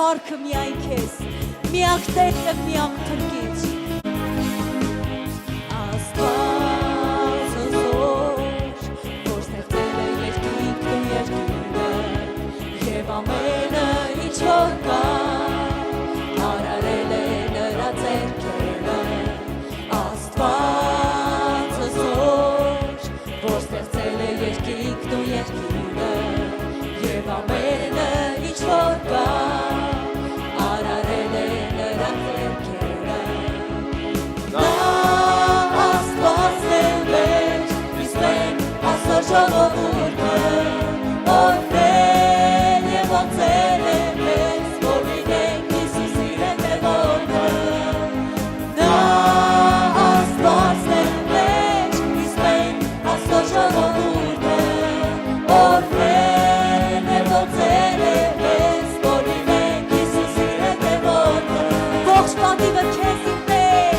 Փառքը միայն քեզ, միակ Տերը, միակ Փրկիչ։ Աստված զոր, որ ստեղծել է երկինքն ու երկիրը, և ամենը ինչ որ կա, արարել է նրա ձեռքերը։ Աստված զոր, որ ստեղծել է երկինքն ու երկիրը, և ամենը ինչ որ կա, արարել է նրա ձեռքերը։ Նա Աստվածն է մեր, իսկ մենք Աստծո ժողովուրդը, օրհնել և ոնցել է մեզ, որ լինենք Հիսուսի հետևորդը։ Նա Աստվածն է մեր, իսկ մենք Աստծո ժողովուրդը, օրհնել և ոնցել է մեզ, որ լինենք Հիսուսի հետևորդը։ Ողջ պատիվը քեզ ինքներ,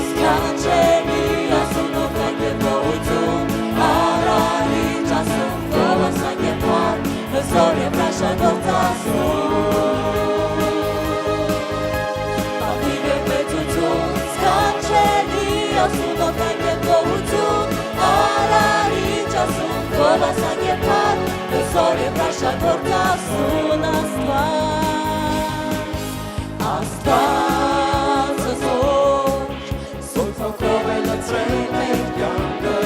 սքանչելի ասունով մենք և գողություն, արարիչ ասում, գովասան և պար, հզոր և հրաշագործ ասում։ Պատիվ և մեծություն, սքանչելի ասունով մենք և գողություն, արարիչ ասում, գովասան և պար, հզոր և հրաշագործ ասում։ Աստված զոր, Սուրբ Հոգով է լցրել մեր կյանքը,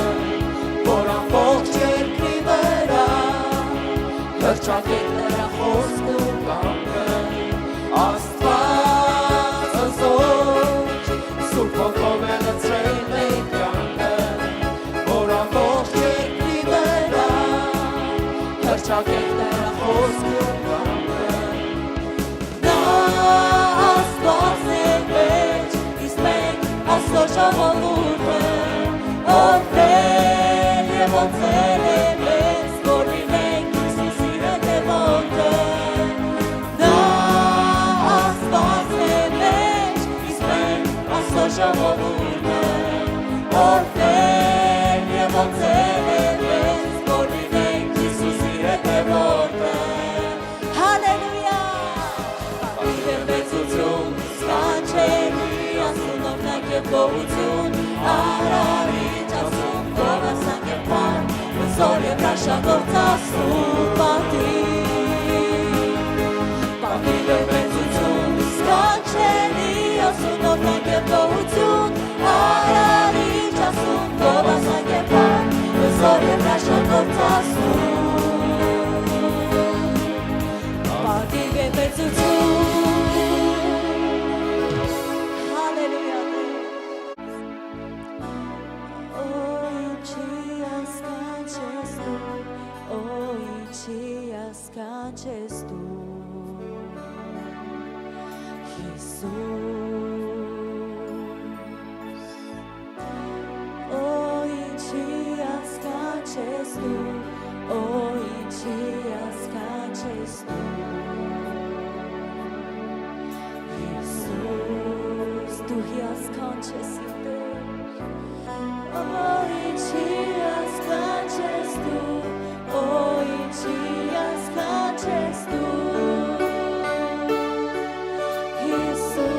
որ ամբողջ երկրի վրա հռչակենք նրա խոսքն ու կամքը։ Աստված զոր, Սուրբ Հոգով է լցրել մեր կյանքը, որ ամբողջ երկրի վրա հռչակենք նրա խոսքն ու կամքը։ Նա Աստվածն է մեր, իսկ մենք Աստծո ժողովուրդը, օրհնել և ոնցել է մեզ, որ լինենք Հիսուսի հետևորդը։ Նա Աստվածն է մեր, իսկ մենք Աստծո ժողովուրդը, օրհնել և ոնցել է մեզ, որ լինենք Հիսուսի հետևորդը։ Հալելույա։ Պատիվ և մեծություն, սքանչելի ասունով մենք և գողություն, արարիչ ասում, գովասան և պար, հզոր և հրաշագործ ասում։ Պատիվ և մեծություն, սքանչելի ասունով մենք և գողություն, արարիչ ասում, գովասան և պար, հզոր և հրաշագործ ասում։ Պատիվ և մեծություն, հալելույա Տեր։ Ինչի ասկանչես դու, ինչի ասկանչես դու, Հիսուս։ Ինչի ասկանչես դու, ինչի ասկանչես դու, Հիսուս, դու հիասքանչես իմ Տեր։ Ինչի ասկանչես դու, ինչի ասկանչես դու, Հիսուս,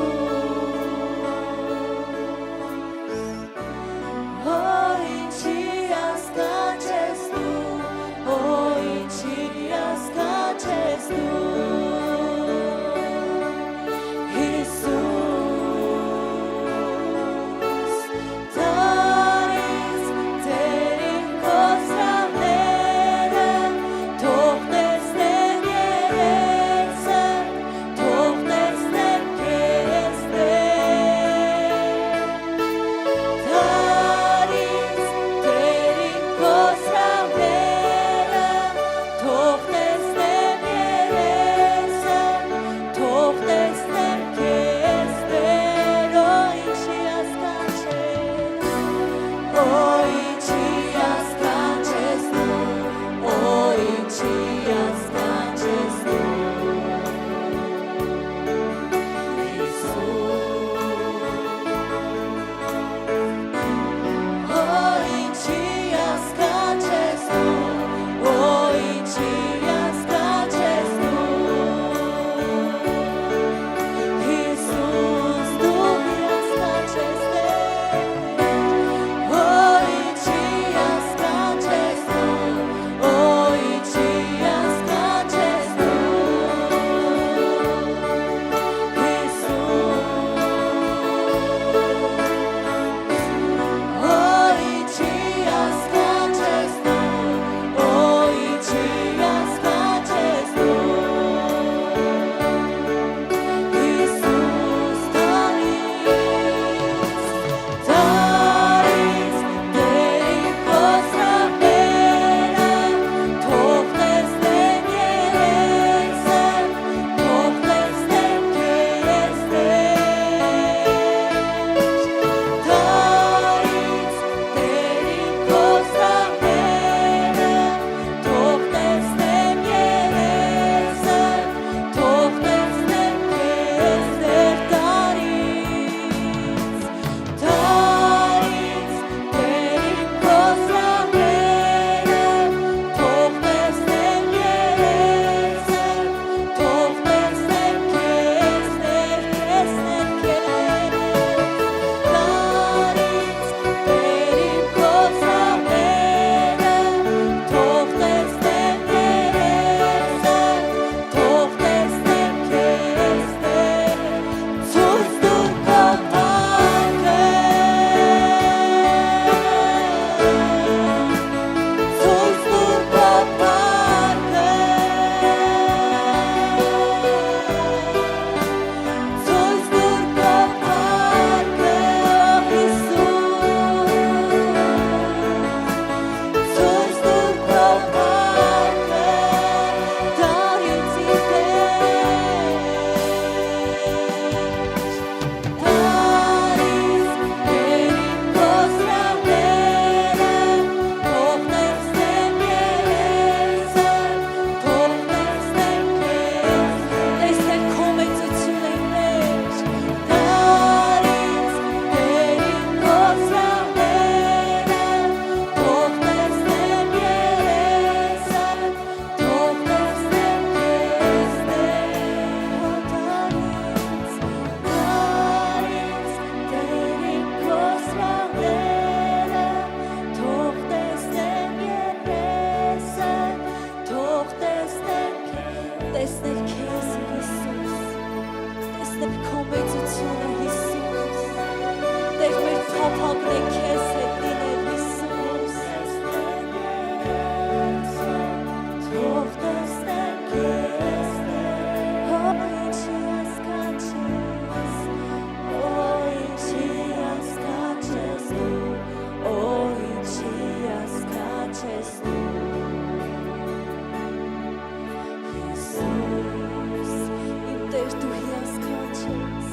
Տեր դու հիասքանչ ես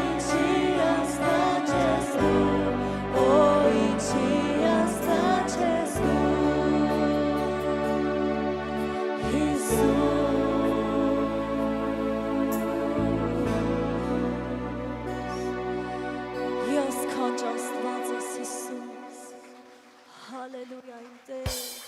ինչի հիասքանչ ես ինչի հիասքանչ ես Հիասքանչ Աստված ես Հիսուս Հալելույա իմ Տեր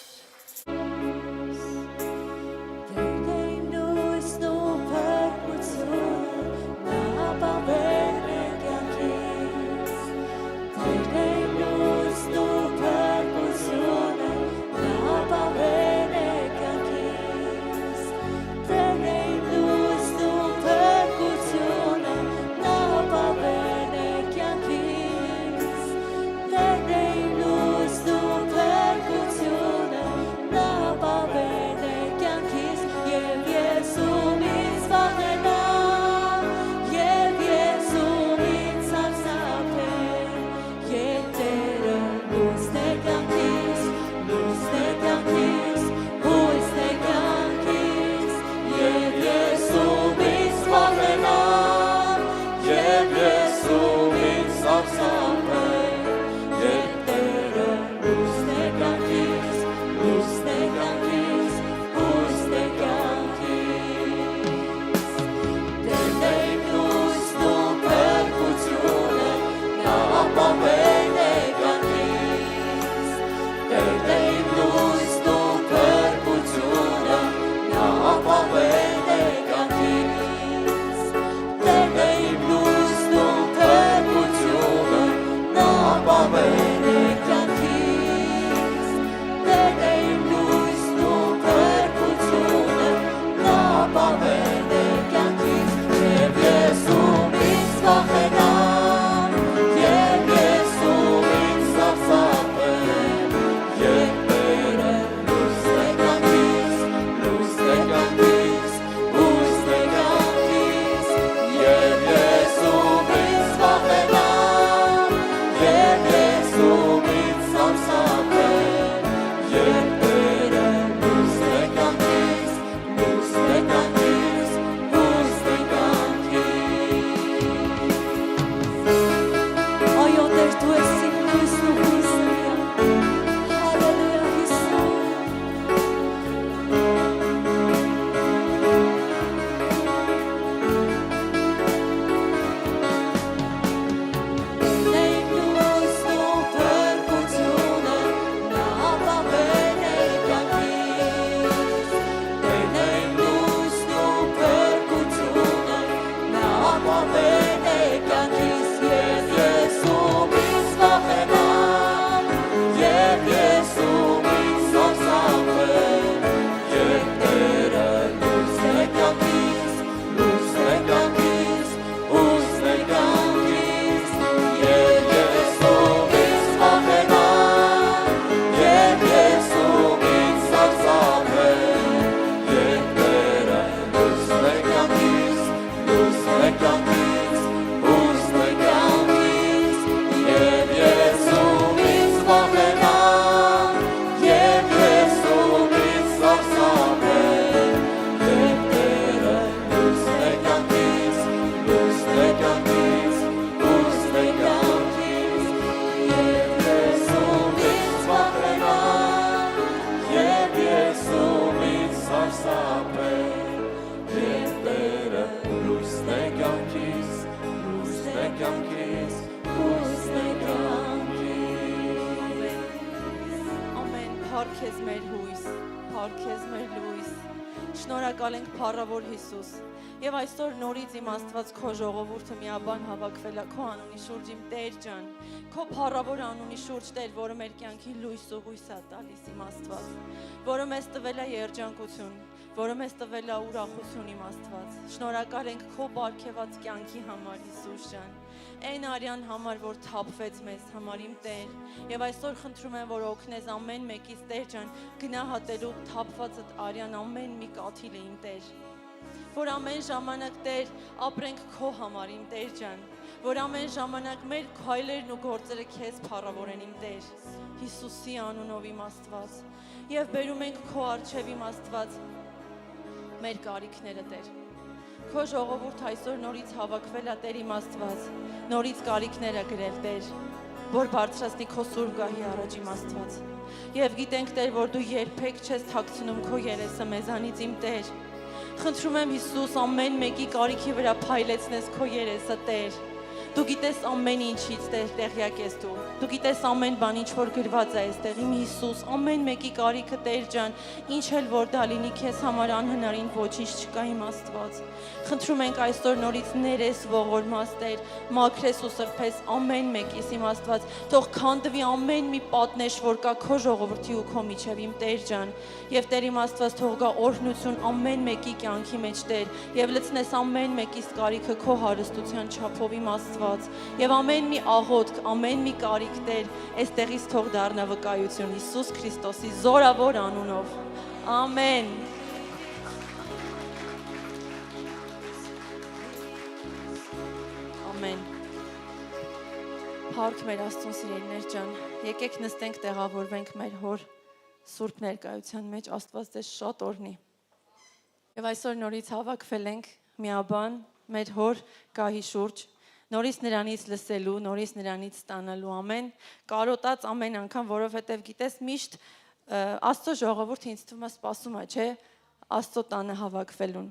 Փառքեզ մեր հույս, փառքեզ մեր լույս, շնորհակալ ենք փառավոր Հիսուս, եւ այսօր նորից իմ Աստված քո ժողովուրդը միաբան հավաքվել է քո անունի շուրջ իմ Տեր ջան, քո փառավոր անունի շուրջ Տեր, որը մեր կյանքի լույս ու հույս է տալիս իմ Աստված, որը մեզ տվել է երջանկություն, որը մեզ տվել է ուրախություն իմ Աստված, շնորհակալ ենք քո բարգեւած կյանքի համար Հիսուս ջան, այն արյան համար, որ թափվեց մեզ համար իմ Տեր, եւ այսօր խնդրում եմ, որ օգնես ամեն մեկից Տեր ջան, գնահատելու թափված այդ արյան ամեն մի կաթիլը իմ Տեր, որ ամեն ժամանակ Տեր ապրենք քո համար իմ Տեր ջան, որ ամեն ժամանակ մեր քայլերն ու գործերը քեզ փառավորեն իմ Տեր, Հիսուսի անունով իմ Աստված, եւ բերում ենք քո առջև իմ Աստված մեր կարիքները Տեր, Քո ժողովուրդ այսօր նորից հավաքվել է Տեր իմ Աստված, նորից կարիքները գրել Տեր, որ բարձրացնի քո սուրբ գահի առաջ իմ Աստված։ Եվ գիտենք Տեր, որ դու երբեք չես թաքցնում քո երեսը մեզանից իմ Տեր։ Խնդրում եմ Հիսուս, ամեն մեկի կարիքի վրա փայլեցնես քո երեսը Տեր։ Դու գիտես ամեն ինչից Տեր տեղյակ ես դու։ Դու գիտես ամեն բան ինչ որ գրված է այստեղ իմ Հիսուս, ամեն մեկի կարիքը Տեր ջան, ինչ էլ որ դա լինի քեզ համար անհնարին ոչինչ չկա իմ Աստված։ Խնդրում ենք այսօր նորից ներես ողորմած Տեր, մաքրես ու սրբես ամեն մեկիս իմ Աստված, թող քանդվի ամեն մի պատնեշ, որ կա քո ժողովրդի ու քո միջև իմ Տեր ջան, եւ Տեր իմ Աստված թող գա օրհնություն ամեն մեկի կյանքի մեջ Տեր, եւ լցնես ամեն մեկիս կարիքը քո հարստության չափով իմ Աստված, եւ ամեն մի աղոթք, ամեն մի կարիք Տեր, այստեղից թող դառնա վկայություն Հիսուս Քրիստոսի զորավոր անունով։ Ամեն։ Ամեն։ Փառք մեր Աստծուն սիրելիներ ջան, եկեք նստենք տեղավորվենք մեր հոր սուրբ ներկայության մեջ, Աստված ձեզ շատ օրհնի։ Եվ այսօր նորից հավաքվել ենք միաբան մեր հոր գահի շուրջ, նորից նրանից լսելու, նորից նրանից ստանալու ամեն, կարոտած ամեն անգամ, որովհետև գիտես միշտ Աստծո ժողովուրդը ինձ թվում է սպասում է, չէ, Աստծո տանը հավաքվելուն։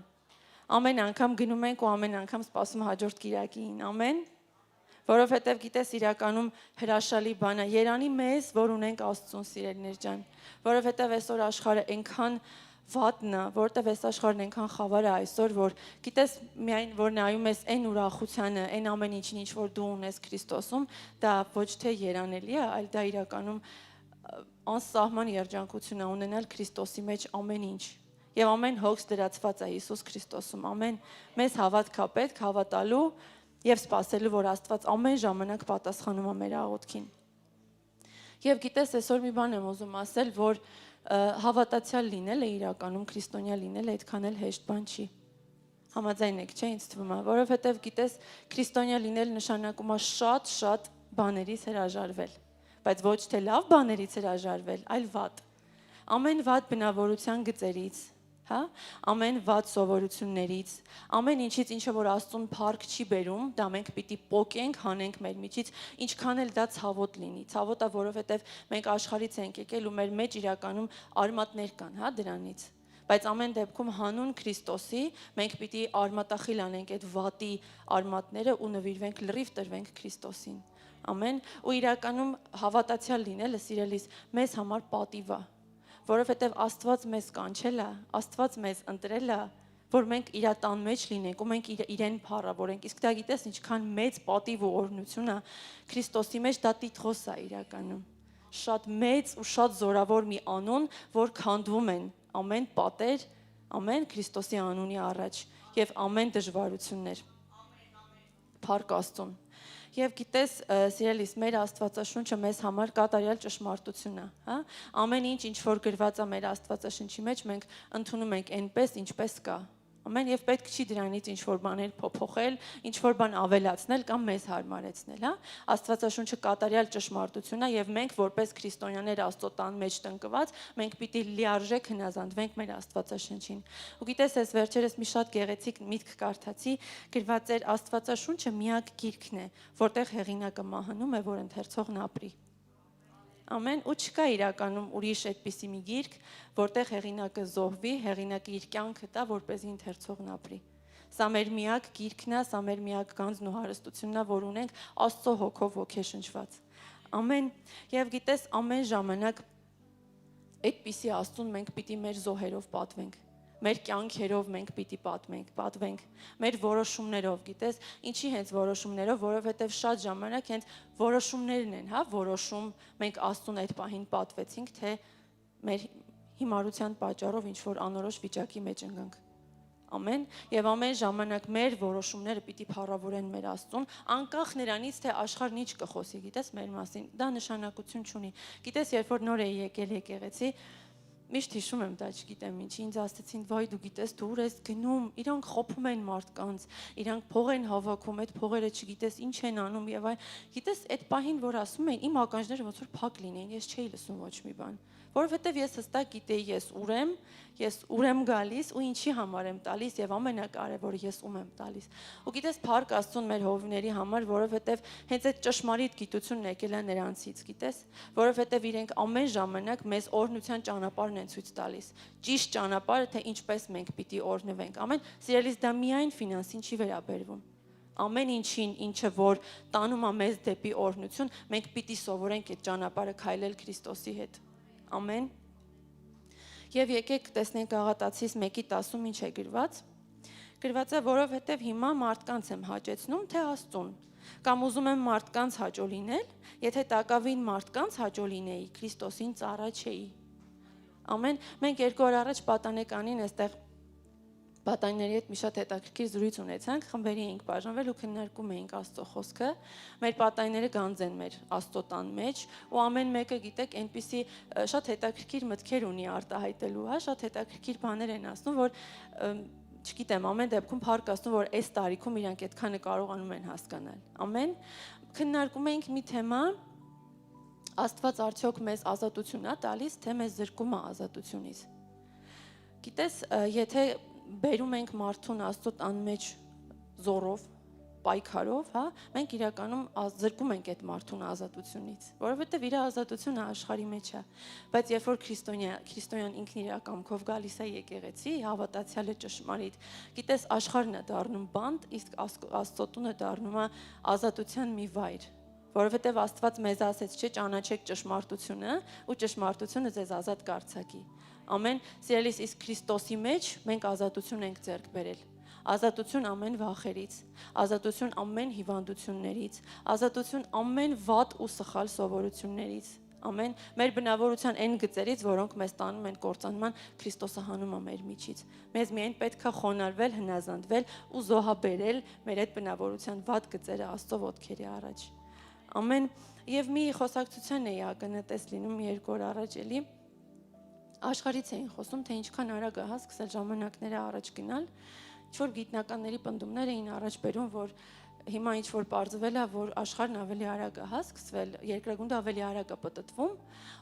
Ամեն անգամ գնում ենք ու ամեն անգամ սպասում հաջորդ կիրակին, ամեն, որովհետև գիտես իրականում հրաշալի բան է, երանի մեզ, որ ունենք Աստծուն սիրելիներ ջան, որովհետև այսօր աշխարհը այնքան վատն է, որտեվ այս աշխարհն այնքան խավար է այսօր, որ գիտես միայն որ նայում ես այն ուրախությանը, այն ամեն ինչին, ինչ որ դու ունես Քրիստոսում, դա ոչ թե երանելի է, այլ դա իրականում անսահման երջանկություն է ունենալ Քրիստոսի մեջ ամեն ինչ։ Եվ ամեն հոգս դրացված է Հիսուս Քրիստոսում, ամեն մեզ հավատք է պետք հավատալու եւ սпасելու, որ Աստված ամեն ժամանակ պատասխանում է մեր աղոթքին։ Եվ գիտես, այսօր մի բան եմ ուզում ասել, որ հավատացյալ լինելը իրականում քրիստոնյա լինելը այդքան էլ հեշտ բան չի։ Համաձայն եք, չէ՞, ինձ թվում է, որովհետև գիտես, քրիստոնյա լինել նշանակում է շատ բաներից հրաժարվել, բայց ոչ թե լավ բաներից հրաժարվել, այլ վատ։ Ամեն վատ բնավորության գծերից, հա, ամեն վատ սովորություններից, ամեն ինչից, ինչը որ Աստծուն փառք չի բերում, դա մենք պիտի պոկենք, հանենք մեր միջից, ինչքան էլ դա ցավոտ լինի։ Ցավոտ է, որովհետև մենք աշխարհից ենք եկել ու մեր մեջ իրականում արմատներ կան, հա, դրանից։ Բայց ամեն դեպքում հանուն Քրիստոսի մենք պիտի արմատախիլ անենք այդ վատի արմատները ու նվիրվենք, լրիվ տրվենք Քրիստոսին։ Ամեն, ու իրականում հավատացյալ լինելը, սիրելիս, մեզ համար պատիվ է, որովհետև Աստված մեզ կանչել է, Աստված մեզ ընտրել է, որ մենք իր տան մեջ լինենք ու մենք իրեն փառավորենք։ Իսկ դա գիտես ինչքան մեծ պատիվ ու օրհնություն է Քրիստոսի մեջ, դա տիտղոս է իրականում։ Շատ մեծ ու շատ զորավոր մի անուն, որ քանդվում են ամեն պատեր, ամեն Քրիստոսի անունի առաջ եւ ամեն դժվարություններ։ Փառք Աստծուն։ Եվ գիտես, սիրելիս, մեր Աստվածաշունչը մեզ համար կատարյալ ճշմարտություն է, հա? Ամեն ինչ, ինչ որ գրված է մեր Աստվածաշնչի մեջ, մենք ընդունում ենք այնպես, ինչպես կա։ Ամեն, եւ պետք չի դրանից ինչ որ բաներ փոփոխել, ինչ որ բան ավելացնել կամ մեզ հարմարեցնել, հա? Աստվածաշունչը կատարյալ ճշմարտություն է եւ մենք որպես քրիստոնյաներ Աստծո տան մեջ տնկված, մենք պիտի լիարժեք հնազանդվենք մեր Աստվածաշնչին։ Ու գիտես, այս վերջերս մի շատ գեղեցիկ միտք կարդացի, գրված էր Աստվածաշունչը միակ գիրքն է, որտեղ հեղինակը մահանում է, որ ընթերցողն ապրի։ Ամեն, ու չկա իրականում ուրիշ այդպիսի մի գիրք, որտեղ հեղինակը զոհվի, հեղինակը իր կյանքը տա, որպեսզի ընթերցողն ապրի։ Սա մեր միակ գիրքն է, սա մեր միակ գանձն ու հարստությունն է, որ ունենք Աստծո հոգով ոգեշնչված։ Ամեն, եւ գիտես, ամեն ժամանակ այդպիսի Աստծուն մենք պիտի մեր զոհերով պատվենք։ Մեր կյանքերով մենք պիտի պատվենք, մեր որոշումներով, գիտես, ինչի հենց որոշումներով, որովհետև շատ ժամանակ հենց որոշումներն են, հա, որոշում, մենք Աստծուն այդ պահին պատվեցինք, թե մեր հիմարության պատճառով ինչ-որ անորոշ վիճակի մեջ ընկանք։ Ամեն, եւ ամեն ժամանակ մեր որոշումները պիտի փառավորեն մեր Աստծուն, անկախ նրանից, թե աշխարհն ինչ կխոսի, գիտես, մեր մասին, դա նշանակություն չունի։ Գիտես, երբ որ նոր էի եկել եկեղեցի, Միշտ հիշում եմ դա, չգիտեմ ինչ, ինձ ասացին, վայ դու գիտես դու ուր ես գնում, իրանք խոփում են մարդկանց, իրանք փող են հավաքում, այդ փողերը չգիտես ինչ են անում եւ այ, գիտես այդ պահին որ ասում էին, իմ ականջները ոնց որ փակ լինեին, ես չէի լսում ոչ մի բան, որովհետեւ ես հստակ գիտեի ես ուր եմ գալիս ու ինչի համար եմ տալիս եւ ամենակարևորը ես ում եմ տալիս։ Ու գիտես փառք Աստծուն մեր հովիվների համար, որովհետեւ հենց այդ ճշմարիտ գիտությունն եկել է նրանցից, գիտես, որովհետեւ իրենք ամեն ժամանակ մեզ օրհնության ճանապարհն են ցույց տալիս։ Ճիշտ ճանապարհը, թե ինչպես մենք պիտի օրհնվենք։ Ամեն սիրելիս դա միայն ֆինանսին չի վերաբերվում։ Ամեն ինչին, ինչը որ տանում է մեզ դեպի օրհնություն, մենք պիտի սովորենք այդ ճանապարհը քայլել Քրիստոսի հետ։ Ամեն։ Եվ եկեք տեսնենք Գաղատացիս 1:10-ում ինչ է գրված։ Գրված է, որովհետև հիմա մարդկանց եմ հաճեցնում, թե Աստծուն, կամ ուզում եմ մարդկանց հաճո լինել, եթե տակավին մարդկանց հաճո լինեի, Քրիստոսին ծառա չէի։ Ամեն։ Մենք 2 օր առաջ պատանեկանին այստեղ պատանիների հետ մի շատ հետաքրքիր զրույց ունեցանք, խմբերի էինք բաժանվել ու քննարկում էինք Աստծո խոսքը։ Մեր պատանիները գանձ են մեր Աստծո տան մեջ ու ամեն մեկը գիտեք այնպիսի շատ հետաքրքիր մտքեր ունի արտահայտելու, հա, շատ հետաքրքիր բաներ են ասում, որ չգիտեմ, ամեն դեպքում փառք Աստծուն, որ այս տարիքում իրանք այդքանը կարողանում են հասկանալ։ Ամեն։ Քննարկում էինք մի թեմա, Աստված արդյոք մեզ ազատություն է տալիս, թե մեզ զրկում է ազատությունից։ Գիտես, եթե բերում ենք մարդուն Աստծո տան մեջ զորով, պայքարով, հա, մենք իրականում զրկում ենք այդ մարդուն ազատությունից, որովհետև իր ազատությունը աշխարհի մեջ է, բայց երբ որ քրիստոնյան ինքն իր կամքով գալիս է եկեղեցի, հավատացյալը ճշմարիտ, գիտես աշխարհն է դառնում բանտ, իսկ Աստծո տունը դառնում է ազատության մի վայր, որովհետև Աստված մեզ ասեց, չէ, ճանաչեք ճշմարտությունը ու ճշմարտությունը ձեզ ազատ կարձակի։ Ամեն, սիրելիս, իսկ Քրիստոսի մեջ մենք ազատություն ենք ձեռք բերել։ Ազատություն ամեն վախերից, ազատություն ամեն հիվանդություններից, ազատություն ամեն վատ ու սխալ սովորություններից։ Ամեն, մեր բնավորության այն գծերից, որոնք մեզ տանում են կործանման, Քրիստոսը հանում է մեր միջից։ Մեզ միայն պետք է խոնարհվել, հնազանդվել ու զոհաբերել մեր այդ բնավորության վատ գծերը Աստծո ոտքերի առաջ։ Ամեն, եւ մի խոսակցության էի ակնհայտ լինում 2 օր առաջ էլի։ Աշխարհից էին խոսում, թե ինչքան արագ է սկսել ժամանակները առաջ գնալ, ինչ-որ գիտնականների պնդումներ էին առաջ բերում, որ հիմա ինչ-որ պարզվել է, որ աշխարհն ավելի արագ է սկսվել, երկրագունդը ավելի արագ է պտտվում,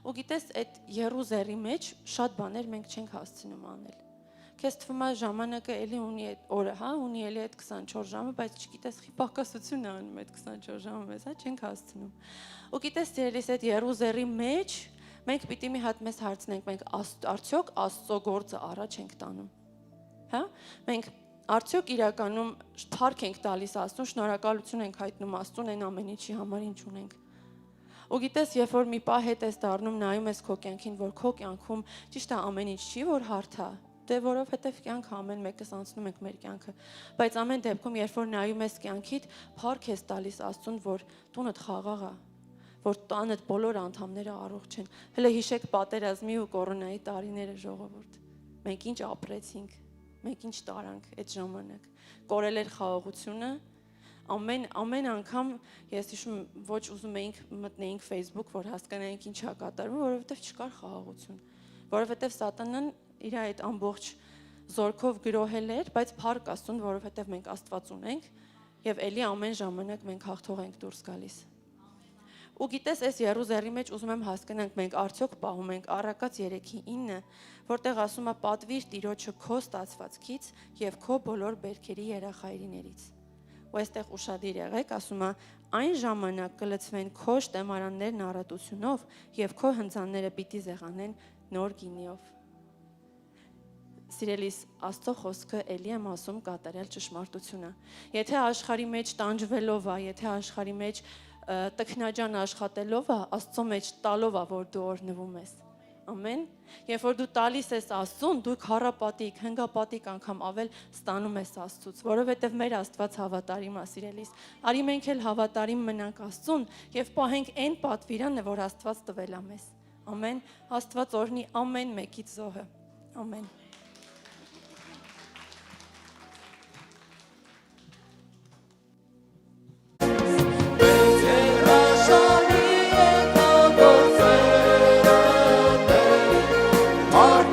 ու գիտես, այդ եռուզերի մեջ շատ բաներ մենք չենք հասցնում անել։ Քեզ թվում է ժամանակը էլի ունի այդ օրը, հա, ունի էլի այդ 24 ժամը, բայց չգիտես, պակասություն է անում այդ 24 ժամը մեզ, հա, չենք հասցնում։ Ու գիտես, երես այդ եռուզերի մեջ մենք պիտի մի հատ մեզ հարցնենք, մենք արդյոք Աստծո գործը առաջ ենք տանում։ Հա? Մենք արդյոք իրականում փառք ենք տալիս Աստծուն, շնորհակալություն ենք հայտնում Աստծուն այն ամեն ինչի համար, ինչ ունենք։ Ու գիտես, երբ որ մի պահ հետ ես դառնում, նայում ես քո կյանքին, որ քո կյանքում ճիշտ է ամեն ինչ չի, որ հարթ է, դե որովհետև կյանքը ամեն մեկս անցնում ենք մեր կյանքը, բայց ամեն դեպքում, երբ որ նայում ես կյանքիդ, փառք ես տալիս Աստծուն, որ տունդ խաղաղ է, որ տանդ բոլոր անդամները առողջ են։ Հələ հիշեք պատերազմի ու կորոնայի տարիները, ժողովուրդ։ Մենք ինչ ապրեցինք, մենք ինչ տարանք այդ ժամանակ։ Կորել էր խաղաղությունը, ամեն անգամ ես հիշում ոչ ուզում էինք մտնեինք Facebook, որ հասկանայինք ինչ է կատարվում, որովհետև չկար խաղաղություն, որովհետև սատանան իր այդ ամբողջ զորքով գրոհել էր, բայց փառք Աստծուն, որովհետև մենք Աստված ունենք եւ ելի ամեն ժամանակ մենք հաղթող ենք դուրս գալիս։ Ու գիտես, այս Եռուզերի մեջ ուզում եմ հասկանանք, մենք արդյոք պահում ենք Առակաց 3:9, որտեղ ասում է պատվիր Տիրոջը քո ստացվածքից եւ քո բոլոր բերքերի երախայրիներից։ Ու այստեղ ուշադիր եղեք, ասում է այն ժամանակ կլցվեն քո շտեմարաններն առատությունով եւ քո հնձանները պիտի զեղանեն նոր գինիով։ Սիրելիս, Աստծո խոսքը էլի եմ ասում կատարել ճշմարտությունը։ Եթե աշխարհի մեջ տանջվելով է, եթե աշխարհի մեջ տքնաջան աշխատելով է, Աստծո մեջ տալով է, որ դու օրհնվում ես։ Ամեն։ Երբ որ դու տալիս ես Աստծուն, դու քառապատիկ, հնգապատիկ անգամ ավել ստանում ես Աստծուց, որովհետև մեր Աստված հավատարիմ է, սիրելիս։ Արի մենք էլ հավատարիմ մնանք Աստծուն եւ պահենք այն պատվիրանը, որ Աստված տվել է մեզ։ Ամեն։ Աստված օրհնի ամեն մեկից զոհը։ Ամեն։ Our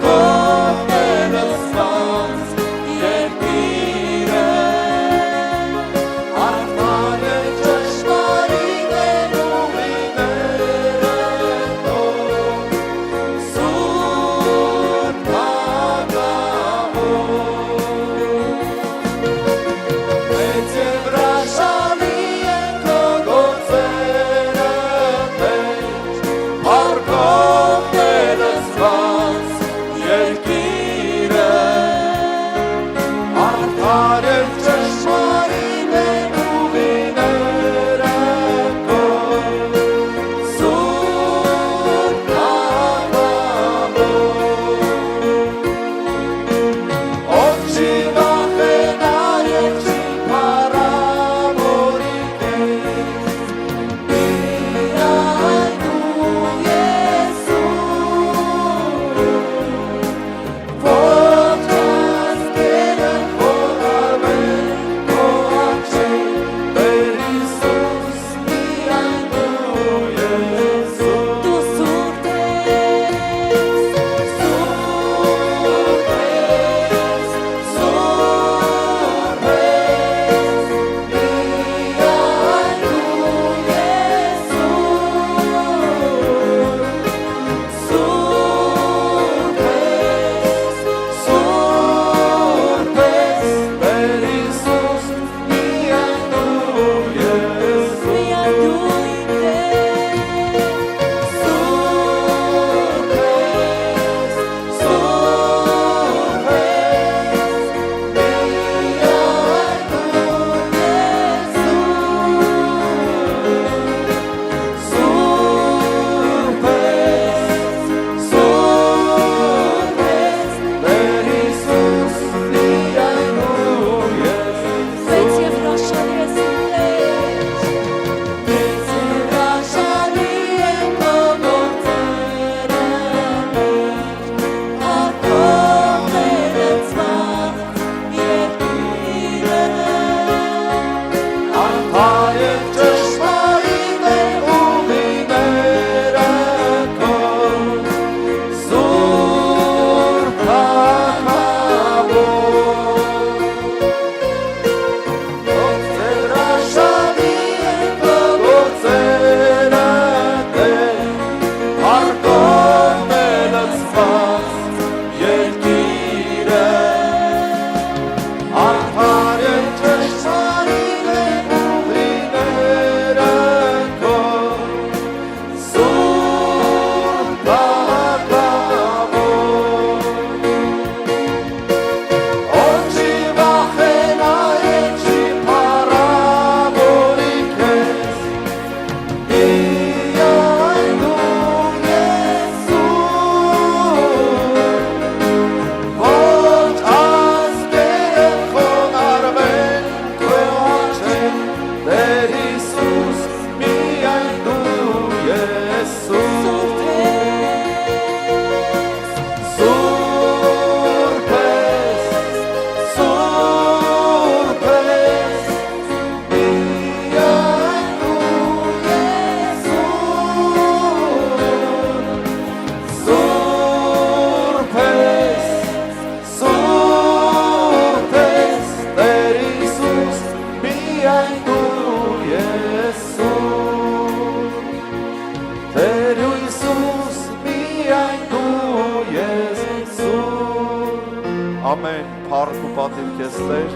Ամեն փառք ու պատիվ քեզ Տեր,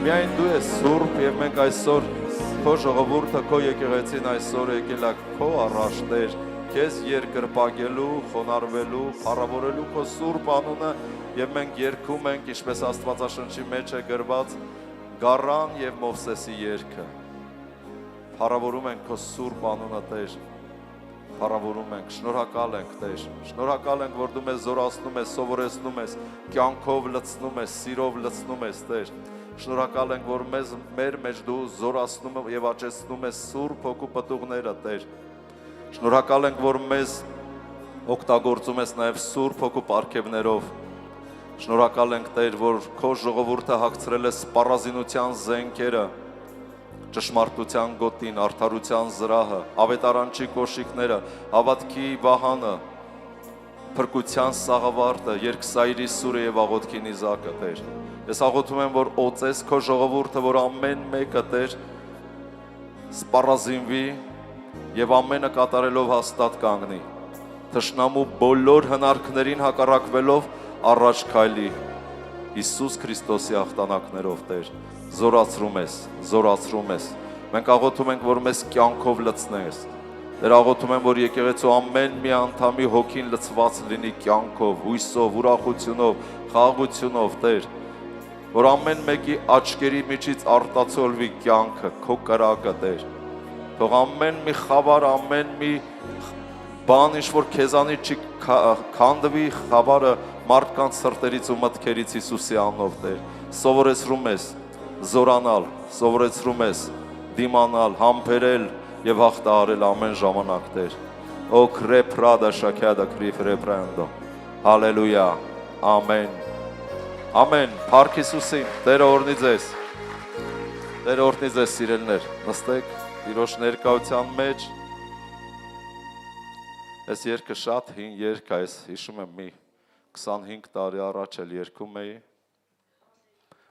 միայն դու ես սուրբ եւ մենք այսօր քո ժողովուրդը քո եկեղեցին այսօր եկել է քո առաջ Տեր, քեզ երկրպագելու, խոնարհվելու, փառավորելու քո սուրբ անունը եւ մենք երգում ենք, ինչպես Աստվածաշնչի մեջ է գրված, Գառան եւ Մովսեսի երգը։ Փառավորում ենք քո սուրբ անունը Տեր։ Փառավորում ենք, շնորհակալ ենք Տեր, շնորհակալ ենք, որ դու մեզ զորացնում ես, սովորեցնում ես, կյանքով լցնում ես, սիրով լցնում ես Տեր։ Շնորհակալ ենք, որ մեր մեջ դու զորացնում եւ աճեցնում ես Սուրբ Հոգու պտուղները Տեր։ Շնորհակալ ենք, որ մեզ օգտագործում ես նաեւ Սուրբ Հոգու պարգևներով։ Շնորհակալ ենք Տեր, որ քո ժողովուրդը հագցրել ես սպառազինության զենքերը, ճշմարտության գոտին, արդարության զրահը, ավետարանչի կոշիկները, հավատքի վահանը, փրկության սաղավարտը, երկսայրի սուրը եւ աղոթքի նիզակը Տեր։ Ես աղոթում եմ, որ օծես քո ժողովուրդը, որ ամեն մեկը Տեր սպառազինվի եւ ամենը կատարելով հաստատ կանգնի։ Թշնամու բոլոր հնարքներին հակառակվելով առաջ քայլի Հիսուս Քրիստոսի աղտանակներով Տեր։ Զորացրում ես, զորացրում ես։ Մենք աղոթում ենք, որ մեզ կյանքով լցնես, Տեր աղոթում եմ, որ եկեղեցու ամեն մի անդամի հոգին լցված լինի կյանքով, հույսով, ուրախությունով, խաղաղությունով, Տեր, որ ամեն մեկի աչքերի միջից արտացոլվի կյանքը, քո կրակը, Տեր, թող ամեն մի խավար, ամեն մի բան, ինչ որ քեզանից չի քանդվի, խավարը մարդկանց սրտերից ու մտքերից Հիսուսի անունով, Տեր, սովորեցրում ես զորանալ, սովորեցրում ես դիմանալ, համբերել եւ հաղթահարել ամեն ժամանակ, Տեր։ Օ քրեփրադա շաքյադա քրիֆրեփրանդո։ Հալելույա։ Ամեն։ Ամեն։ Փառք Հիսուսին։ Տերը օրհնի ձեզ։ Տերը օրհնի ձեզ, սիրելիներ։ Նստեք Տիրոջ ներկայության մեջ։ Այս երգը շատ հին երգ է, հիշում եմ մի 25 տարի առաջ էլ երգում էի։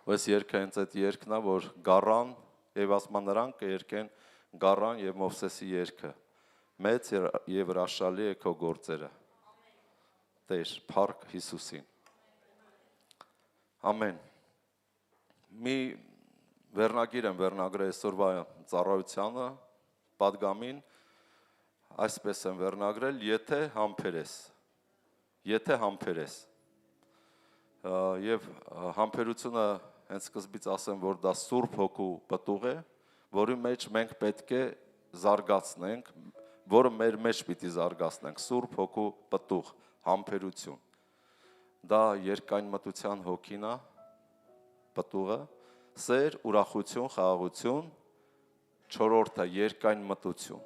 Այս երգը հենց այդ երգն է, որ գառան եւ ասման նրանք կերկեն գառան եւ Մովսեսի երգը։ Մեծ եւ հրաշալի է քո գործերը։ Տեր, փառք Հիսուսին։ Ամեն։ Մի վերնագիր եմ վերնագրել այսօրվա ծառայությանը, պատգամին, այսպես եմ վերնագրել, եթե համբերես։ Եթե համբերես։ Եվ համբերությունը հենց սկզբից ասեմ, որ դա Սուրբ Հոգու պտուղ է, որի մեջ մենք պետք է զարգացնենք, որը մեր մեջ պիտի զարգացնենք, Սուրբ Հոգու պտուղ, համբերություն։ Դա երկայն մտության հոգին է, պտուղը, սեր, ուրախություն, խաղաղություն, չորրորդը երկայն մտություն։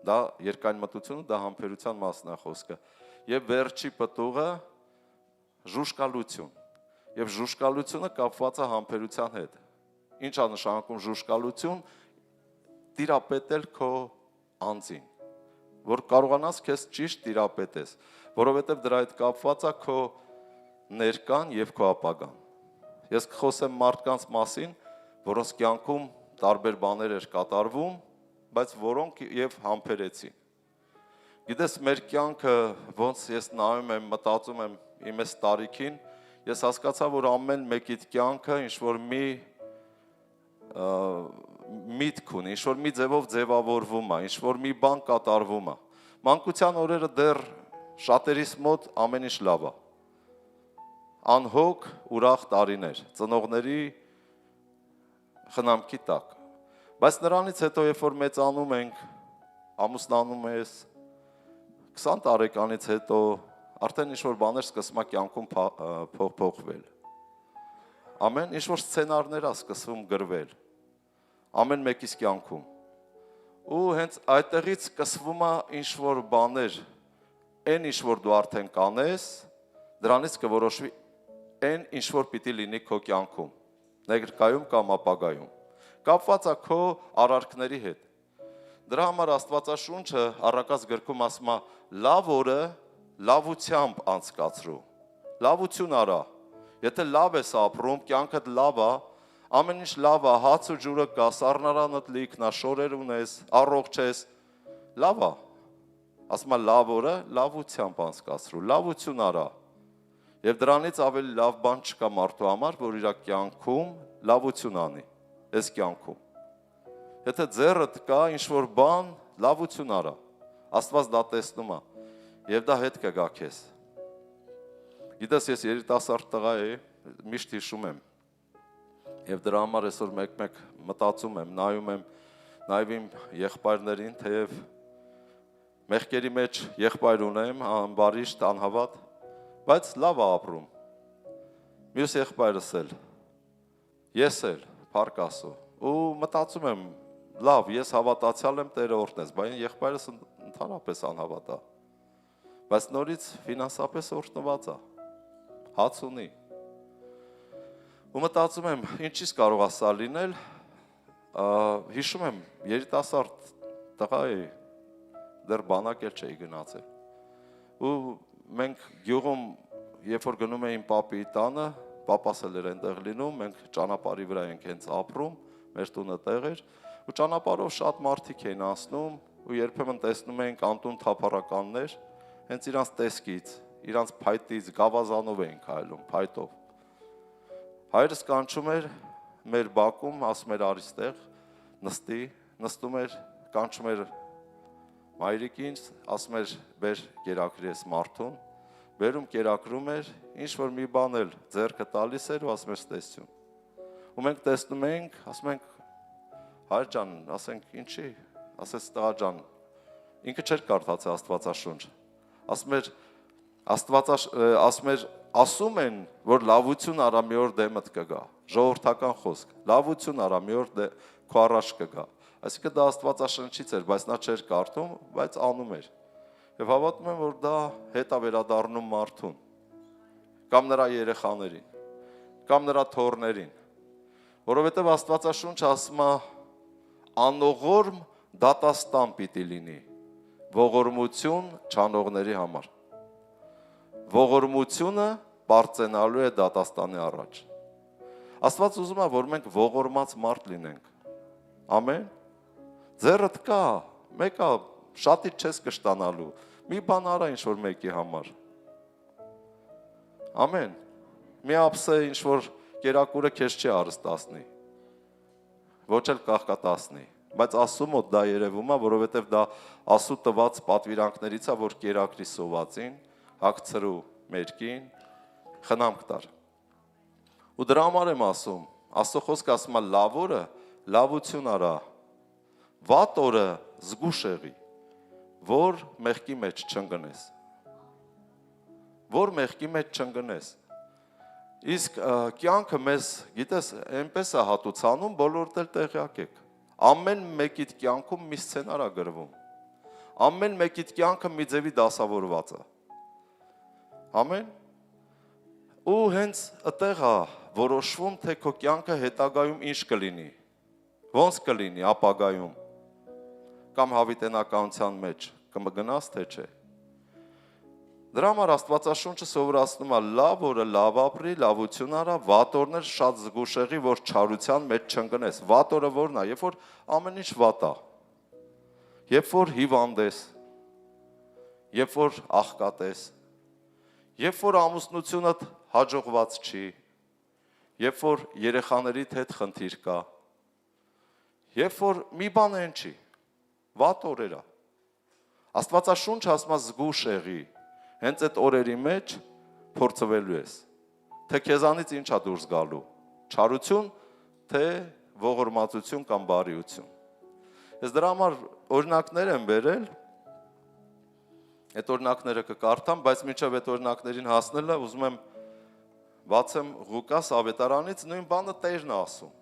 Դա երկայն մտությունը, դա համբերության մասն է խոսքը։ Եվ վերջի պտուղը ժուշկալություն։ Եվ ժուշկալությունը կապված է համբերության հետ։ Ինչ է նշանակում ժուշկալություն, տիրապետել քո անձին, որ կարողանաս քեզ ճիշտ տիրապետես, որովհետև դրա հետ կապված է քո ներկան եւ քո ապագան։ Ես կխոսեմ մարդկանց մասին, որոնց կյանքում տարբեր բաներ էր կատարվում, բայց որոնք եւ համբերեցին։ Գիտես, մեր կյանքը ոնց ես նայում եմ, մտածում եմ իմ այս տարիքին, ես հասկացա, որ ամեն մեկիդ կյանքը ինչ-որ մի միտք ունի, ինչ-որ մի ձևով ձևավորվում է, ինչ-որ մի բան կատարվում է։ Մանկության օրերը դեռ շատերիս մոտ ամեն ինչ լավ է։ Անհոգ, ուրախ տարիներ, ծնողների խնամքի տակ։ Բայց նրանից հետո, երբ որ մեծանում ենք, ամուսնանում ես, 20 տարեկանից հետո արդեն ինչ-որ բաներ սկսում է կյանքում փոխվել։ Ամեն ինչ-որ սցենարներ է սկսվում գրվել, ամեն մեկիս կյանքում։ Ու հենց այդտեղից սկսվում է ինչ-որ բաներ, այն ինչ-որ դու արդեն կանես, դրանից կորոշվի այն ինչ-որ պիտի լինի քո կյանքում, ներկայում կամ ապագայում, կապված է քո արարքների հետ։ Դրա համար Աստվածաշունչը առակաց գրքում ասում է, լավ օրը լավությամբ անցկացրու, լավություն արա, եթե լավ ես ապրում, կյանքդ լավ է, ամեն ինչ լավ է, հաց ու ջուրը կա, սառնարանդ լիքն է, շորեր ունես, առողջ ես, լավ է, ասում է լավ օրը լավությամբ անցկացրու, լավություն արա, եւ դրանից ավելի լավ բան չկա մարդու համար, որ իր կյանքում լավություն անի, այս կյանքում։ Եթե ձեռդ կա ինչ-որ բան, լավություն արա, Աստված դա տեսնում է, եւ դա հետ կգա քեզ։ Գիտես, ես երիտասարդ տղա էի, միշտ հիշում եմ, եւ դրա համար այսօր մեկ-մեկ մտածում եմ, նայում իմ եղբայրներին, թեև մեղքերի մեջ եղբայր ունեմ, անբարիշտ, անհավատ, բայց լավ է ապրում։ Մյուս եղբայրս էլ, ես էլ, փառք Աստծո, ու մտածում եմ, լավ, ես հավատացյալ եմ, Տերը օրհնես, բայց եղբայրս ընդհանրապես անհավատ է։ Բայց նորից ֆինանսապես օրհնված է, հաց ունի։ Ու մտածում եմ, ինչից կարող է սա լինել, հիշում եմ, երիտասարդ տղա էի, դեռ բանակ էլ չէի գնացել։ Ու մենք գյուղում, երբ որ գնում էին պապի տանը, պապաս էլ էր այնտեղ լինում, մենք ճանապարհի վրա ենք հենց ապրում, մեր տունը տեղ էր, ու ճանապարհով շատ մարդիկ էին անցնում, ու երբեմն տեսնում էինք անտուն թափառականներ, հենց իրանց տեսքից, իրանց փայտից, գավազանով էին քայլում, փայտով։ Հայրս կանչում էր մեր բակում, ասում էր արի ստեղ, նստի, նստում էր, կանչում էր Մայրիկին ասում էր բեր կերակրի ես մարդուն, բերում կերակրում էր, ինչ որ մի բան էլ ձեռքը տալիս էր ու ասում էր ստեսություն։ Ու մենք տեսնում ենք, ասում ենք հայր ջան, ասենք ինչի, ասեց տղա ջան, ինքը չէր կարդացել Աստվածաշունչ։ Ասում են, որ լավություն արա մի օր դեմդ կգա, ժողովրդական խոսք, լավություն արա մի օր քո առաջ կգա։ Այսինքն դա Աստվածաշնչից էր, բայց նա չէր կարդում, բայց անում էր։ Եվ հավատում եմ, որ դա հետ է վերադառնում մարդուն, կամ նրա երեխաներին, կամ նրա թոռներին, որովհետև Աստվածաշունչը ասում է անողորմ դատաստան պիտի լինի, ողորմություն չանողների համար։ Ողորմությունը պարծենալու է դատաստանի առաջ։ Աստված ուզում է, որ մենք ողորմած մարդ լինենք։ Ամեն։ Ձեռդ կա, մեկը շատից չես կշտանալու, մի բան արա ինչ-որ մեկի համար։ Ամեն։ Մի ապսե ինչ-որ կերակուրը քեզ չի արստացնի, ոչ էլ կաղկատացնի, բայց ասու մոտ դա երևում է, որովհետև դա ասու տված պատվիրանքներից է, որ կերակրի սովածին, հագցրու մերկին, խնամք տար։ Ու դրա համար եմ ասում, Աստծո խոսքը ասում է լավ օրը լավություն արա, վատ օրը զգուշ եղի, որ մեղքի մեջ չընկնես։ Որ մեղքի մեջ չընկնես։ Իսկ կյանքը մեզ, գիտես, այնպես է հատուցանում, բոլորդ էլ տեղյակ եք։ Ամեն մեկիդ կյանքում մի սցենար է գրվում։ Ամեն մեկիդ կյանքը մի ձևի դասավորված է։ Ամեն։ Ու հենց այդտեղ է որոշվում, թե քո կյանքը հետագայում ինչ կլինի, ոնց կլինի ապագայում, կամ հավիտենականության մեջ կմգնաս, թե չէ։ Դրա համար Աստվածաշունչը սովորացնում է լավ օրը լավ ապրի, լավություն արա, վատ օրն շատ զգուշ եղի, որ չարության մեջ չընկնես։ Վատ օրը որն է, երբ որ ամեն ինչ վատ է, երբ որ հիվանդ ես, երբ որ աղքատ ես, երբ որ ամուսնությունդ հաջողված չի, երբ որ երեխաներիդ հետ խնդիր կա, երբ որ մի բան են չի, վատ օրեր է։ Աստվածաշունչը ասում է զգուշ եղի, հենց այդ օրերի մեջ փորձվելու ես, թե քեզանից ինչ է դուրս գալու, չարություն, թե ողորմածություն կամ բարիություն։ Ես դրա համար օրինակներ եմ բերել, այդ օրինակները կկարդամ, բայց մինչև այդ օրինակներին հասնելը ուզում եմ բացեմ Ղուկաս ավետարանից, նույն բանը Տերն է ասում։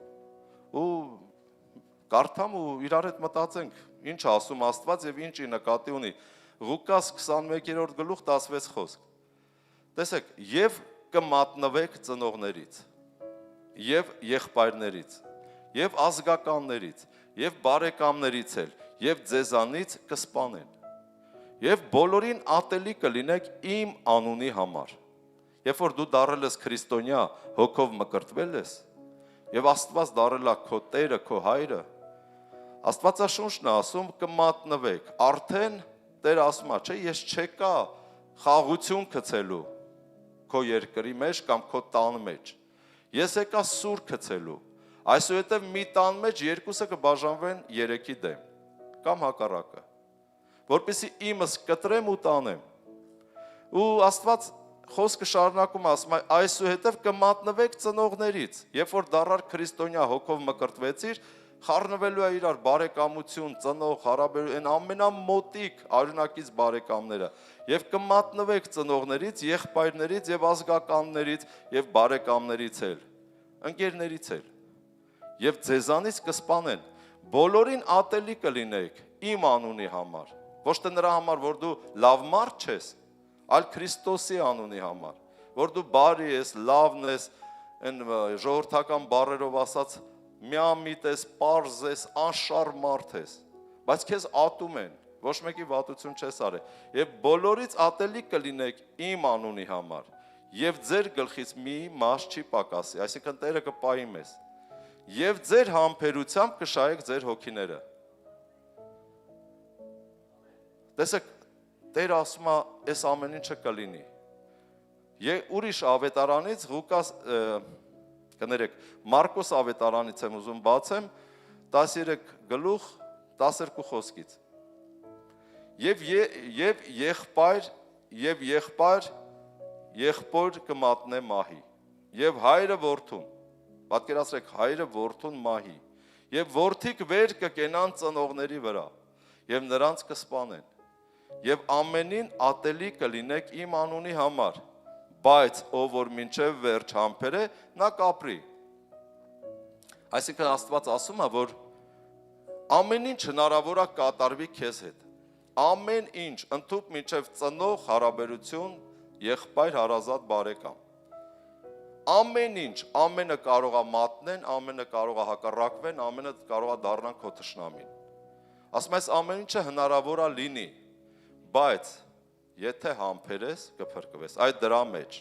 Ու կարդամ ու իրար հետ մտածենք, ինչ է ասում Աստված եւ ինչի նկատի ունի։ Ղուկաս 21-րդ գլուխ 16 խոսք։ Տեսեք, եւ կմատնվեք ծնողներից, եւ եղբայրներից, եւ ազգականներից, եւ բարեկամներից էլ, եւ ձեզանից կսպանեն։ Եվ բոլորին ատելի կլինեք իմ անունի համար։ Երբ որ դու դառել ես քրիստոնյա, հոգով մկրտվել ես, եւ Աստված դառել է քո Տերը, քո Հայրը, Աստվածաշունչն է ասում կմատնվեք, արդեն Տերը ասում է, չէ, ես չեկա խաղություն գցելու քո երկրի մեջ կամ քո տան մեջ։ Ես եկա սուր գցելու։ Այսուհետև մի տան մեջ երկուսը կբաժանվեն 3-ի դեմ կամ հակառակը, որպեսզի իմս կտրեմ ու տանեմ։ Ու Աստված խոսքը շարունակում ասում է, այսուհետև կմատնվեք ծնողներից, երբ որ դառար քրիստոնյա հոգով մկրտվեցիր, խառնվելու է իրար բարեկամություն, ծնող, հարաբերություն, այն ամենամոտիկ արյունակից բարեկամները, եւ կմատնվեք ծնողներից, եղբայրներից եւ ազգականներից եւ բարեկամներից էլ, ընկերներից էլ, եւ ձեզանից կսպանեն, բոլորին ատելի կլինեք իմ անունի համար, ոչ թե նրա համար, որ դու լավ մարդ ես, այլ Քրիստոսի անունի համար, որ դու բարի ես, լավն ես, այն ժողովրդական բառերով ասած միամիտ ես, պարզ ես, անշար մարդ ես, բայց քեզ ատում են, ոչ մեկի վատություն չես արել, եւ բոլորից ատելի կլինեք իմ անունի համար, եւ ձեր գլխից մի մաս չի պակասի, այսինքն Տերը կպայի մեզ, եւ ձեր համբերությամբ կշահեք ձեր հոգիները։ Տեսեք, Տերը ասում է, այս ամեն ինչը կլինի։ Ուրիշ ավետարանից Ղուկաս կներեք, Մարկոս ավետարանից եմ ուզում բացեմ 13 գլուխ 12 խոսքից։ Եվ եղբոր կմատնե մահի, եւ հայրը որդուն, պատկերացրեք հայրը որդուն մահի, եւ որդիկ վեր կկենան ծնողների վրա, եւ նրանց կսպանեն, եւ ամենին ատելի կլինեք իմ անունի համար, բայց ով որ մինչև վերջ համբեր է, նա կապրի։ Այսինքն Աստված ասում է, որ ամեն ինչ հնարավոր է կատարվի քեզ հետ։ Ամեն ինչ, ընդհուպ մինչև ծնող հարաբերություն, եղբայր հարազատ բարեկամ։ Ամեն ինչ, ամենը կարող է մատնեն, ամենը կարող է հակառակվեն, ամենը կարող է դառնան քո թշնամին։ Ասում ես ամեն ինչը հնարավոր է լինի, բայց եթե համբերես, կփրկվես։ Այդ դրա մեջ։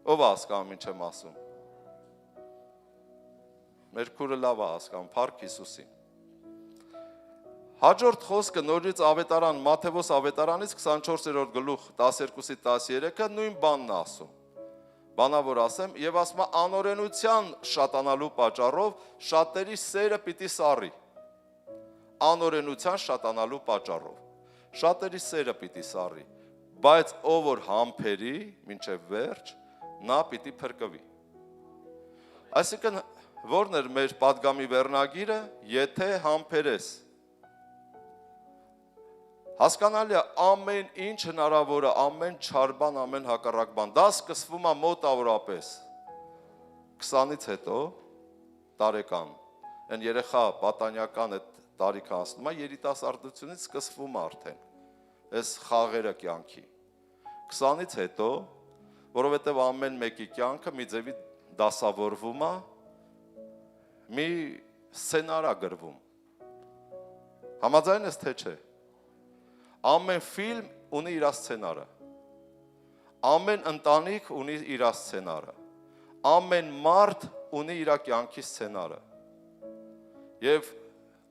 Ով է հասկանում ինչ եմ ասում։ Մեր քուրը լավ է հասկանում, փառք Հիսուսին։ Հաջորդ խոսքը նորից ավետարան, Մատթեոս ավետարանից 24-րդ գլուխ 12-13-ը նույն բանն է ասում։ Բանավոր ասեմ, եւ ասում է անօրենության շատանալու պատճառով շատերի սերը պիտի սառի։ Անօրենության շատանալու պատճառով շատերի սերը պիտի սառի, բայց ով որ համբերի մինչև վերջ, նա պիտի փրկվի։ Այսինքն որն էր մեր պատգամի վերնագիրը, եթե համբերես։ Հասկանալի է, ամեն ինչ հնարավոր է, ամեն չար բան, ամեն հակառակ բան։ Դա սկսվում է մոտավորապես 20-ից հետո տարեկան։ Այն երեխա պատանյական այդ տարիքը անցնում է, երիտասարդությունից սկսվում է արդեն։ Այս խաղերը կյանքի։ 20-ից հետո, որովհետև ամեն մեկի կյանքը մի ձևի դասավորվում է, մի սցենար է գրվում։ Համաձայն ես թե չէ։ Ամեն ֆիլմ ունի իր սցենարը։ Ամեն ընտանիք ունի իր սցենարը։ Ամեն մարդ ունի իր կյանքի սցենարը։ Եվ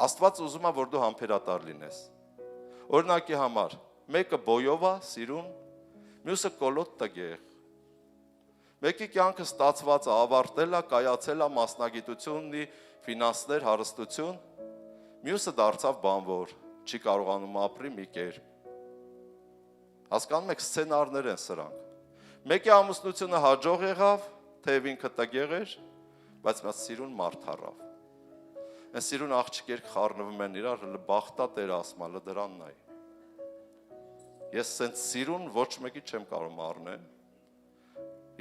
Աստված ուզում է, որ դու համբերատար լինես։ Օրինակի համար, մեկը բոյով է, սիրուն, մյուսը կոլոտ տգեղ։ Մեկի կյանքը ստացված է, ավարտել է, կայացել է, մասնագիտություն ունի, ֆինանսներ, հարստություն, մյուսը դարձավ բանվոր, չի կարողանում ապրի մի կերպ։ Հասկանում եք, սցենարներ են սրանք։ Մեկի ամուսնությունը հաջող եղավ, թեև ինքը տգեղ էր, բայց նա սիրուն մարդ առավ։ Այն սիրուն աղջիկեր խառնվում են իրար, բախտա Տեր ասում է, դրանն է։ Ես սենց սիրուն ոչ մեկի չեմ կարող առնել։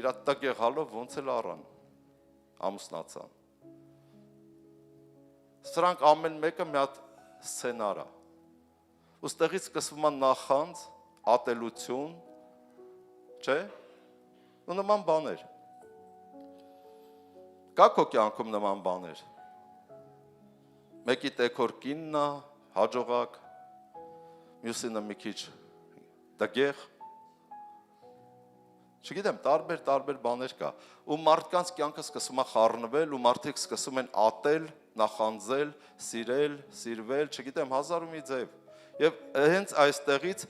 Իրա տգեղ հալով ոնց էլ առան, ամուսնացան։ Սրանք ամեն մեկը մի հատ սցենար է։ Ոստեղից սկսվում է նախանձ, ատելություն, չէ՞։ Ու նման բաներ։ Կա քո կյանքում նման բաներ։ Մեկի տեքոր կինն է, հաջողակ, մյուսինը մի քիչ տգեղ։ Չգիտեմ, տարբեր բաներ կա։ Ու մարդկանց կյանքը սկսում է խառնվել, ու մարդիկ սկսում են ատել, նախանձել, սիրել, սիրվել, չգիտեմ, հազար ու մի ձև։ Եվ հենց այստեղից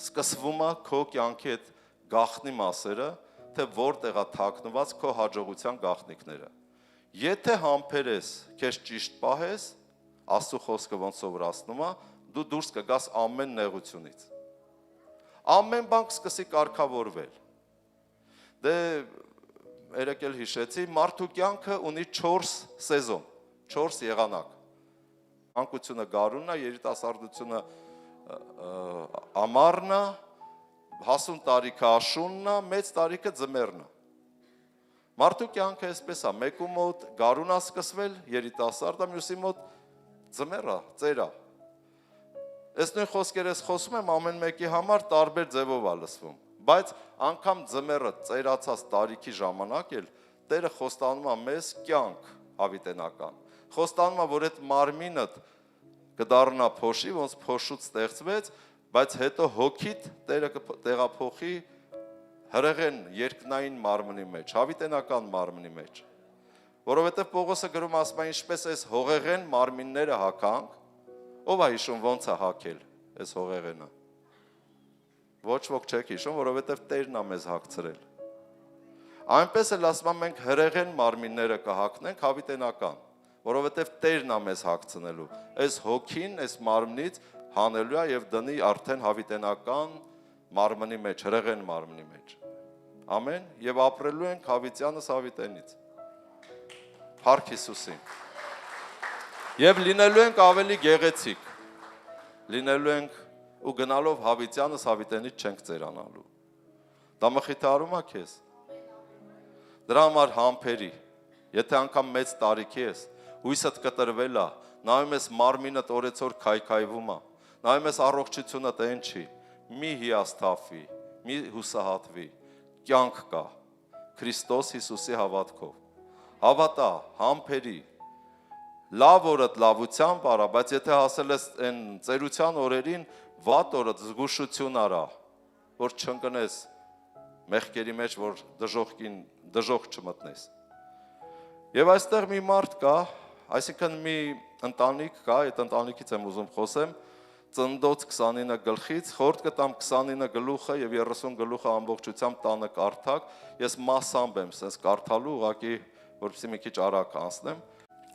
սկսվում է քո կյանքի այդ գաղտնի մասերը, թե որտեղ է թաքնված քո հաջողության գաղտնիքները։ Եթե համբերես, քեզ ճիշտ պահես, Աստծո խոսքը ոնց սովորացնում է, դու դուրս կգաս ամեն նեղությունից։ Ամեն բան կսկսի կարգավորվել։ Դե երեք էլ հիշեցի, մարդու կյանքը ունի 4 սեզոն, 4 եղանակ։ Անկությունը գարունն է, երիտասարդությունը ամառն է, հասուն տարիքը աշունն է, մեծ տարիքը ձմեռն է։ Մարդու կյանքը այսպես է, մեկու մոտ գարուն է սկսվել, երիտասարդ է, մյուսի մոտ ձմեռ է, ծեր է։ Այս նույն խոսքերը խոսում եմ ամեն մեկի համար տարբեր ձևով է լսվում, բայց անգամ ձմեռը ծերացած տարիքի ժամանակ էլ Տերը խոստանում է մեզ կյանք հավիտենական։ Խոստանում է, որ այդ մարմինդ կդառնա փոշի, ոնց փոշուց ստեղծվեց, բայց հետո հոգիդ Տերը կտեղափոխի հրեղեն երկնային մարմնի մեջ, հավիտենական մարմնի մեջ։ Որովհետև Պողոսը գրում ասում է, ինչպես այս հողեղեն մարմինները հագանք, ով է հիշում ոնց է հագել այս հողեղենը։ Ոչ ոք չեք հիշում, որովհետև Տերն է մեզ հագցրել։ Այնպես էլ ասում եմ, մենք հրեղեն մարմինները կհագնենք հավիտենական, որովհետև Տերն է մեզ հագցնելու։ Այս հոգին, այս մարմնից հանելու է եւ դնի արդեն հավիտենական մարմնի մեջ, հրեղեն մարմնի մեջ։ Ամեն, եւ ապրելու ենք հավիտյանս հավիտենից։ Փառք Հիսուսին։ Եվ լինելու ենք ավելի գեղեցիկ, լինելու ենք ու գնալով հավիտյանս հավիտենից չենք ծերանալու։ Դա մխիթարում է քեզ։ Դրա համար համբերի, եթե անգամ մեծ տարիքի ես, հույսդ կտրվել է, նայում ես մարմինդ օրեցօր քայքայվում է, նայում ես առողջությունդ այն չի, մի հիասթափվի, մի հուսահատվի, կյանք կա, Քրիստոս Հիսուսի հավատքով, հավատա, համբերի, լավ օրդ լավությամբ արա, բայց եթե հասել ես այն ծերության օրերին, վատ օրդ զգուշություն արա, որ չընկնես մեղքերի մեջ, որ դժոխք չմտնես։ Եվ այստեղ մի մարդ կա, այսինքն մի ընտանիք կա, այդ ընտանիքից եմ ուզում խոսեմ, Ծննդոց 29 գլխից, խորհուրդ կտամ 29 գլուխը եւ 30 գլուխը ամբողջությամբ տանը կարդակ, ես մասամբ եմ sense կարդալու, ուղղակի որպեսզի մի քիչ արագ անցնեմ։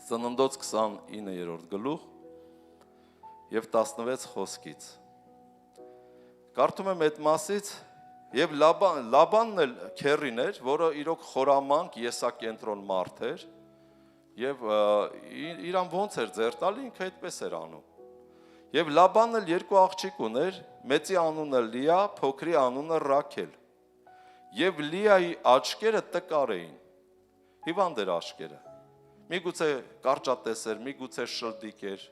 Ծննդոց 29-րդ գլուխ եւ 16 խոսքից։ Կարդում եմ այդ մասից եւ Լաբանն էլ քերին էր, որը իրոք խորամանկ եսակենտրոն մարդ էր եւ իրան ոնց էր ձեռ տալի, ինքը այդպես էր անում։ Եվ Լաբանն էլ երկու աղջիկ ուներ, մեծի անունը Լիա, փոքրի անունը Ռաքել։ Եվ Լիայի աչքերը տկար էին։ Հիվանդ էր աչքերը։ Միգուցե կարճատես էր, միգուցե շլդիկ էր։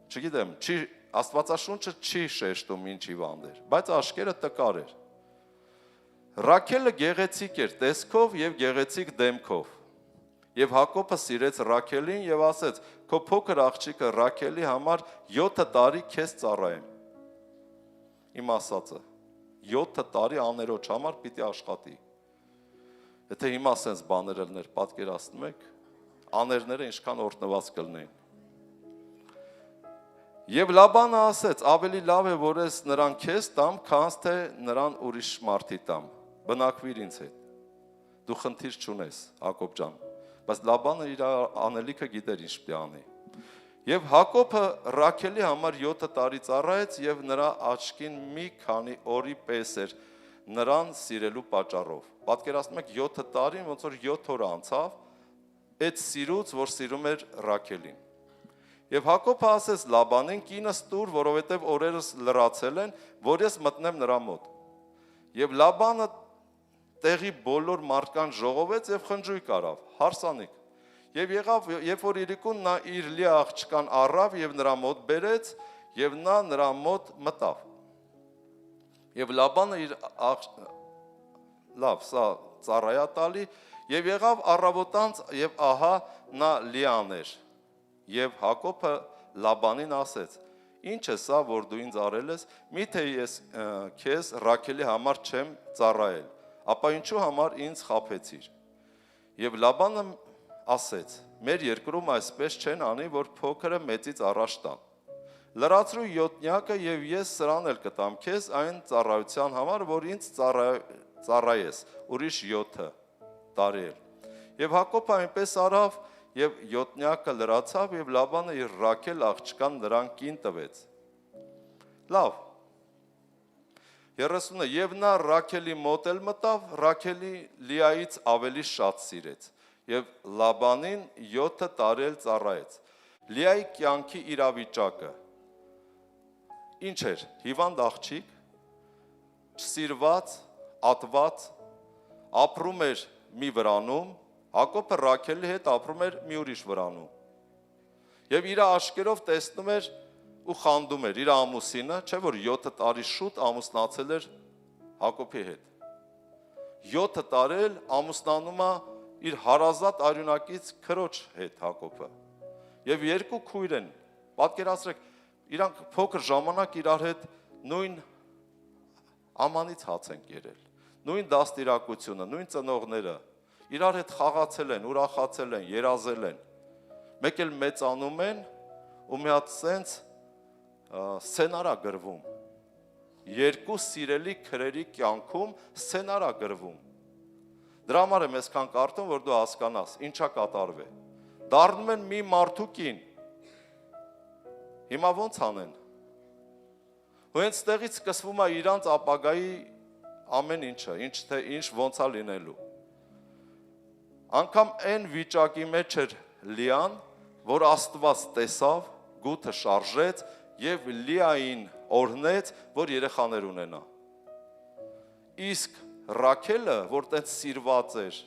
Չգիտեմ, Աստվածաշունչը չի շեշտում ինչ հիվանդ էր, բայց աչքերը տկար էր։ Ռաքելը գեղեցիկ էր տեսքով եւ գեղեցիկ դեմքով։ Եվ Հակոբը սիրեց Ռաքելին եւ ասեց. «Քո փոքր աղջիկը Ռաքելի համար 7 տարի քեզ ծառայեմ»։ Իմ ասածը 7 տարի աներոջ համար պիտի աշխատի։ Եթե հիմա ասենց բաներ ելներ, պատկերացնում եք, աներները ինչքան օրտնված կլինեին։ Եվ Լաբանը ասեց. «Ավելի լավ է, որ ես նրան քեզ տամ, քան թե նրան ուրիշ մարդի տամ։ Բնակվիր ինձ հետ։ Դու խնդիր չունես, Հակոբ ջան»։ Բայց Լաբանը իր անելիքը գիտեր ինչ պիտի անի։ Եվ Հակոբը Ռաքելի համար 7 տարի ծառայեց եւ նրա աչքին մի քանի օրի պես էր նրան սիրելու պատճառով։ Պատկերացնում եք 7 տարին ոնց որ 7 օր անցավ այդ սիրուց, որ սիրում էր Ռաքելին։ Եվ Հակոբը ասեց Լաբանին. «Կինս տուր, որովհետև օրերս լրացել են, որ ես մտնեմ նրա մոտ»։ Եվ Լաբանը տեղի բոլոր մարդկանց ժողովեց եւ խնջույք արավ, հարսանիք։ Եվ եղավ, երբ որ իրիկուն նա իր Լիա աղջկան առավ եւ նրա մոտ բերեց եւ նա նրա մոտ մտավ։ Եվ Լաբանը իր լավ, սա ծառայա տալի եւ եղավ առավոտանց եւ ահա նա Լիան էր։ Եվ Հակոբը Լաբանին ասեց. «Ինչ է սա, որ դու ինձ արել ես, միթե ես քեզ Ռաքելի համար չեմ ծառայել, ապա ինչու համար ինձ խաբեցիր»։ Եվ Լաբանը ասեց. «Մեր երկրում այսպես չեն անի, որ փոքրը մեծից առաջ տան։ Լրացրու յոթնյակը եւ ես սրան էլ կտամ քեզ այն ծառայության համար, որ ինձ ծառայես, ուրիշ 7 տարի էլ»։ Եվ Հակոբը այնպես արավ եւ յոթնյակը լրացավ եւ Լաբանը իր Ռաքել աղջկան նրան կին տվեց։ Լավ։ 30-ը եւ նա Ռաքելի մոտ էլ մտավ, Ռաքելի Լիայից ավելի շատ սիրեց եւ Լաբանին 7 տարի էլ ծառայեց։ Լիայի կյանքի իրավիճակը ինչ էր։ Հիվանդ աղջիկ, չսիրված, ատված, ապրում էր մի վրանում, Հակոբը Ռաքելի հետ ապրում էր մի ուրիշ վրանում։ Եվ իր աչքերով տեսնում էր ու խանդում էր իր ամուսինը, չէ՞ որ 7 տարի շուտ ամուսնացել էր Հակոբի հետ։ 7 տարի էլ ամուսնանում է իր հարազատ արյունակից քրոջ հետ Հակոբը։ Եվ երկու քույր են, պատկերացրեք, իրանք փոքր ժամանակ իրար հետ նույն ամանից հաց են կերել, նույն դաստիարակությունը, նույն ծնողները, իրար հետ խաղացել են, ուրախացել են, երազել են։ Մեկ էլ մեծանում են ու մի հատ սենց սցենար է գրվում։ Երկու սիրելի քրերի կյանքում սցենար է գրվում։ Դրա համար եմ այսքան կարդում, որ դու հասկանաս, ինչա կատարվել։ Դառնում են մի մարդու կին։ Հիմա ո՞նց անեն։ ու հենց տեղից սկսվում է իրանց ապագայի ամեն ինչը, ինչ ոնց է լինելու։ Անկամ այն վիճակի մեջ էր Լիան, որ Աստված տեսավ, գութը շարժեց եւ Լիային օրհնեց, որ երեխաներ ունենա։ Իսկ Ռաքելը, որ տենց սիրված էր,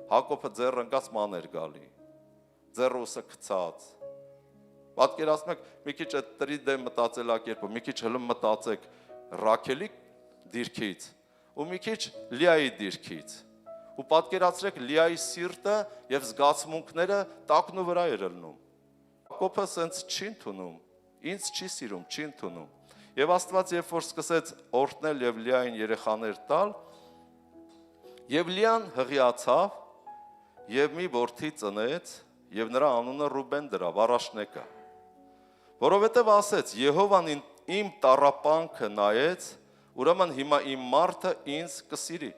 Հակոբը ձեռը ընկած ման էր գալի, ձեռուսը գցած։ Պատկերացնում եք, մի քիչ այդ տրի դեմ մտածելակերպը, մի քիչ հլը մտածեք Ռաքելի դիրքից ու մի քիչ Լիայի դիրքից։ Ու պատկերացրեք Լիայի սիրտը եւ զգացմունքները տակնու վրա էր ելնում։ Հակոբը սենց չի ընդունում, ինձ չի սիրում, չի ընդունում։ Եվ Աստված երբ որ սկսեց օրհնել եւ Լիային երեխաներ տալ, եւ Լիան հղիացավ եւ մի որդի ծնեց եւ նրա անունը Ռուբեն դրավ, առաջնեկը։ Որովհետև ասեց, Եհովան իմ տառապանքը նայեց, ուրեմն հիմա իմ մարդը ինձ կսիրի։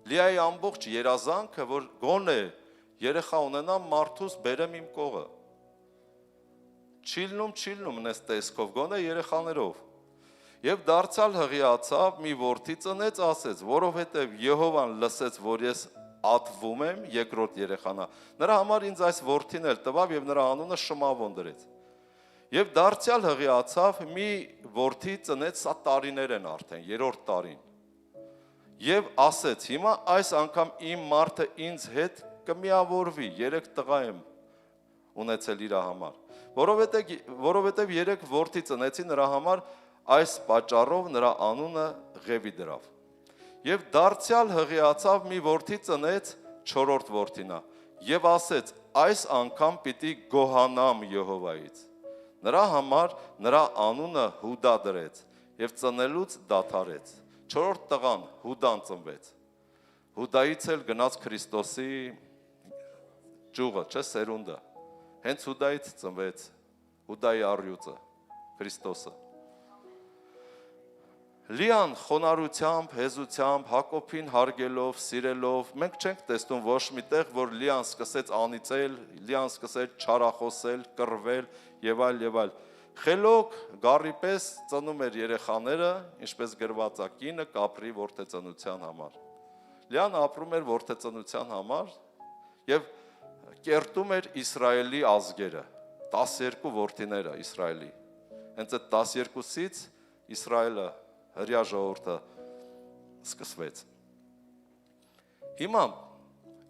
Լիայի ամբողջ երազանքը, որ գոնե երեխա ունենամ մարդուս բերեմ իմ կողը։ Չիլնում նես տեսքով, գոնե երեխաներով։ Եվ դարձյալ հղիացավ, մի որդի ծնեց, ասեց, որովհետև Եհովան լսեց, որ ես ատվում եմ, երկրորդ երեխանա։ Նրա համար ինձ այս որդին էլ տվավ եւ նրա անունը Շմավոն դրեց։ Եվ դարձյալ հղիացավ, մի որդի ծնեց, սա տարիներ են արդեն, երրորդ տարին։ Եվ ասեց, հիմա այս անգամ իմ մարդը ինձ հետ կմիավորվի, 3 տղա եմ ունեցել իր համար։ Որովհետև 3 որդի ծնեցի նրա համար, այս պատճառով նրա անունը Ղևի դրավ։ Եվ դարձյալ հղիացավ, մի որդի ծնեց, 4-րդ որդինա, եւ ասեց, այս անգամ պիտի գոհանամ Եհովայից։ Նրա համար նրա անունը Հուդա դրեց եւ ծնելուց դադարեց։ 4-րդ տղան Հուդան ծնվեց։ Հուդայից էլ գնաց Քրիստոսի ճյուղը, չէ, սերունդը։ Հենց Հուդայից ծնվեց Հուդայի առյուծը, Քրիստոսը։ Լիան խոնարհությամբ, հեզությամբ, Հակոբին հարգելով, սիրելով, մենք չենք տեսնում ոչ մի տեղ, որ Լիան սկսեց անիծել, Լիան սկսեց չարախոսել, կռվել եւ այլ։ Խելոք գառի պես ծնում էր երեխաները, ինչպես գրված է, կինը կապրի որդեծնության համար։ Լիան ապրում էր որդեծնության համար եւ կերտում էր Իսրայելի ազգերը, 12 որդիները Իսրայելի։ Հենց այդ 12-ից Իսրայելը հրյա ժողովուրդը սկսվեց։ Հիմա,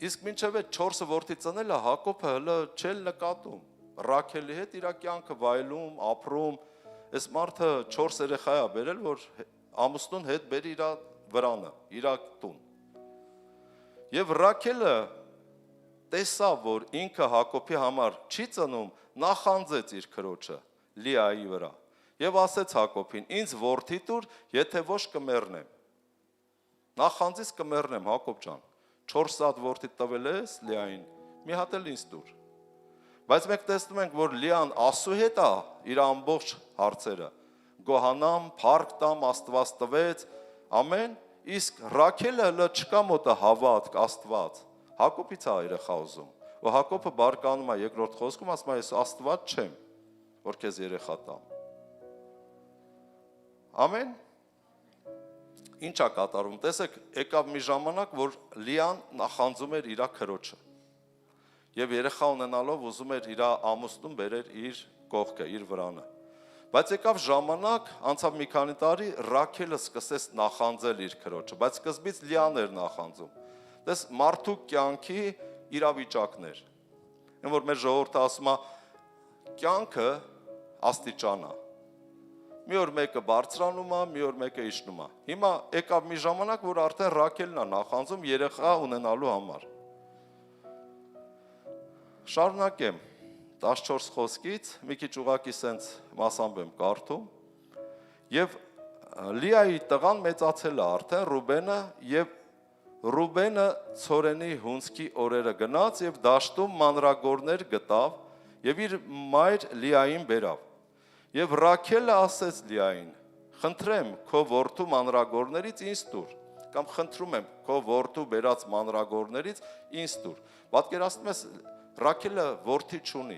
իսկ մինչև այդ 4 որդի ծնելը Հակոբը հլը չել նկատում, Ռաքելի հետ իր կյանքը վայելում, ապրում, այս մարդը 4 երեխա է բերել, որ ամուսնուն հետ բերի իր վրանը, իր տուն։ Եվ Ռաքելը տեսավ, որ ինքը Հակոբի համար չի ծնում, նախանձեց իր քրոջը Լիայի վրա։ Եվ ասեց Հակոբին, ինձ որդի տուր, եթե ոչ կմեռնեմ։ Նախանձից կմեռնեմ, Հակոբ ջան, 4 հատ որդի տվել ես Լիային, մի հատ էլ ինձ տուր։ Բայց մենք տեսնում ենք, որ Լիան ասուհետ է իր ամբողջ հարցերը։ Գոհանամ, փառք տամ, Աստված տվեց, ամեն, իսկ Ռաքելը հլը չկա մոտը հավատք, Աստված։ Հակոբից է երեխա ուզում։ Ու Հակոբը բարկանում է երկրորդ խոսքում, ասում է, ես Աստված չեմ, որ քեզ երեխա տամ։ Ամեն։ Ինչ է կատարում։ Տեսեք, եկավ մի ժամանակ, որ Լիան նախանձում էր իր քրոջը։ Եվ երեխա ունենալով ուզում էր իր ամուսնուն բերեր իր կողքը, իր վրանը։ Բայց եկավ ժամանակ, անցավ մի քանի տարի, Ռաքելը սկսեց նախանձել իր քրոջը, բայց սկզբից Լիան էր նախանձում։ Դες մարդու կյանքի իրավիճակներ։ Այն որ մեր ժողովուրդը ասում է, կյանքը աստիճան է։ Մի օր մեկը բարձրանում է, մի օր մեկը իջնում է։ Հիմա եկավ մի ժամանակ, որ արդեն Ռաքելն է նախանձում երեխա ունենալու համար։ Շարունակեմ 14 խոսքից, մի քիչ ուղակի սենց մասամբ եմ կարդում։ Եվ Լիայի տղան մեծացել է արդեն Ռուբենը, եւ Ռուբենը ցորենի հունցքի օրերը գնաց եւ դաշտում մանրագորներ գտավ եւ իր մայր Լիային բերավ։ Եվ Ռաքելը ասեց Լիային. խնդրեմ քո որդու մանրագորներից ինձ տուր, կամ խնդրում եմ քո որդու բերած մանրագորներից ինձ տուր։ Պատկերացնում ես, Ռաքելը որդի չունի,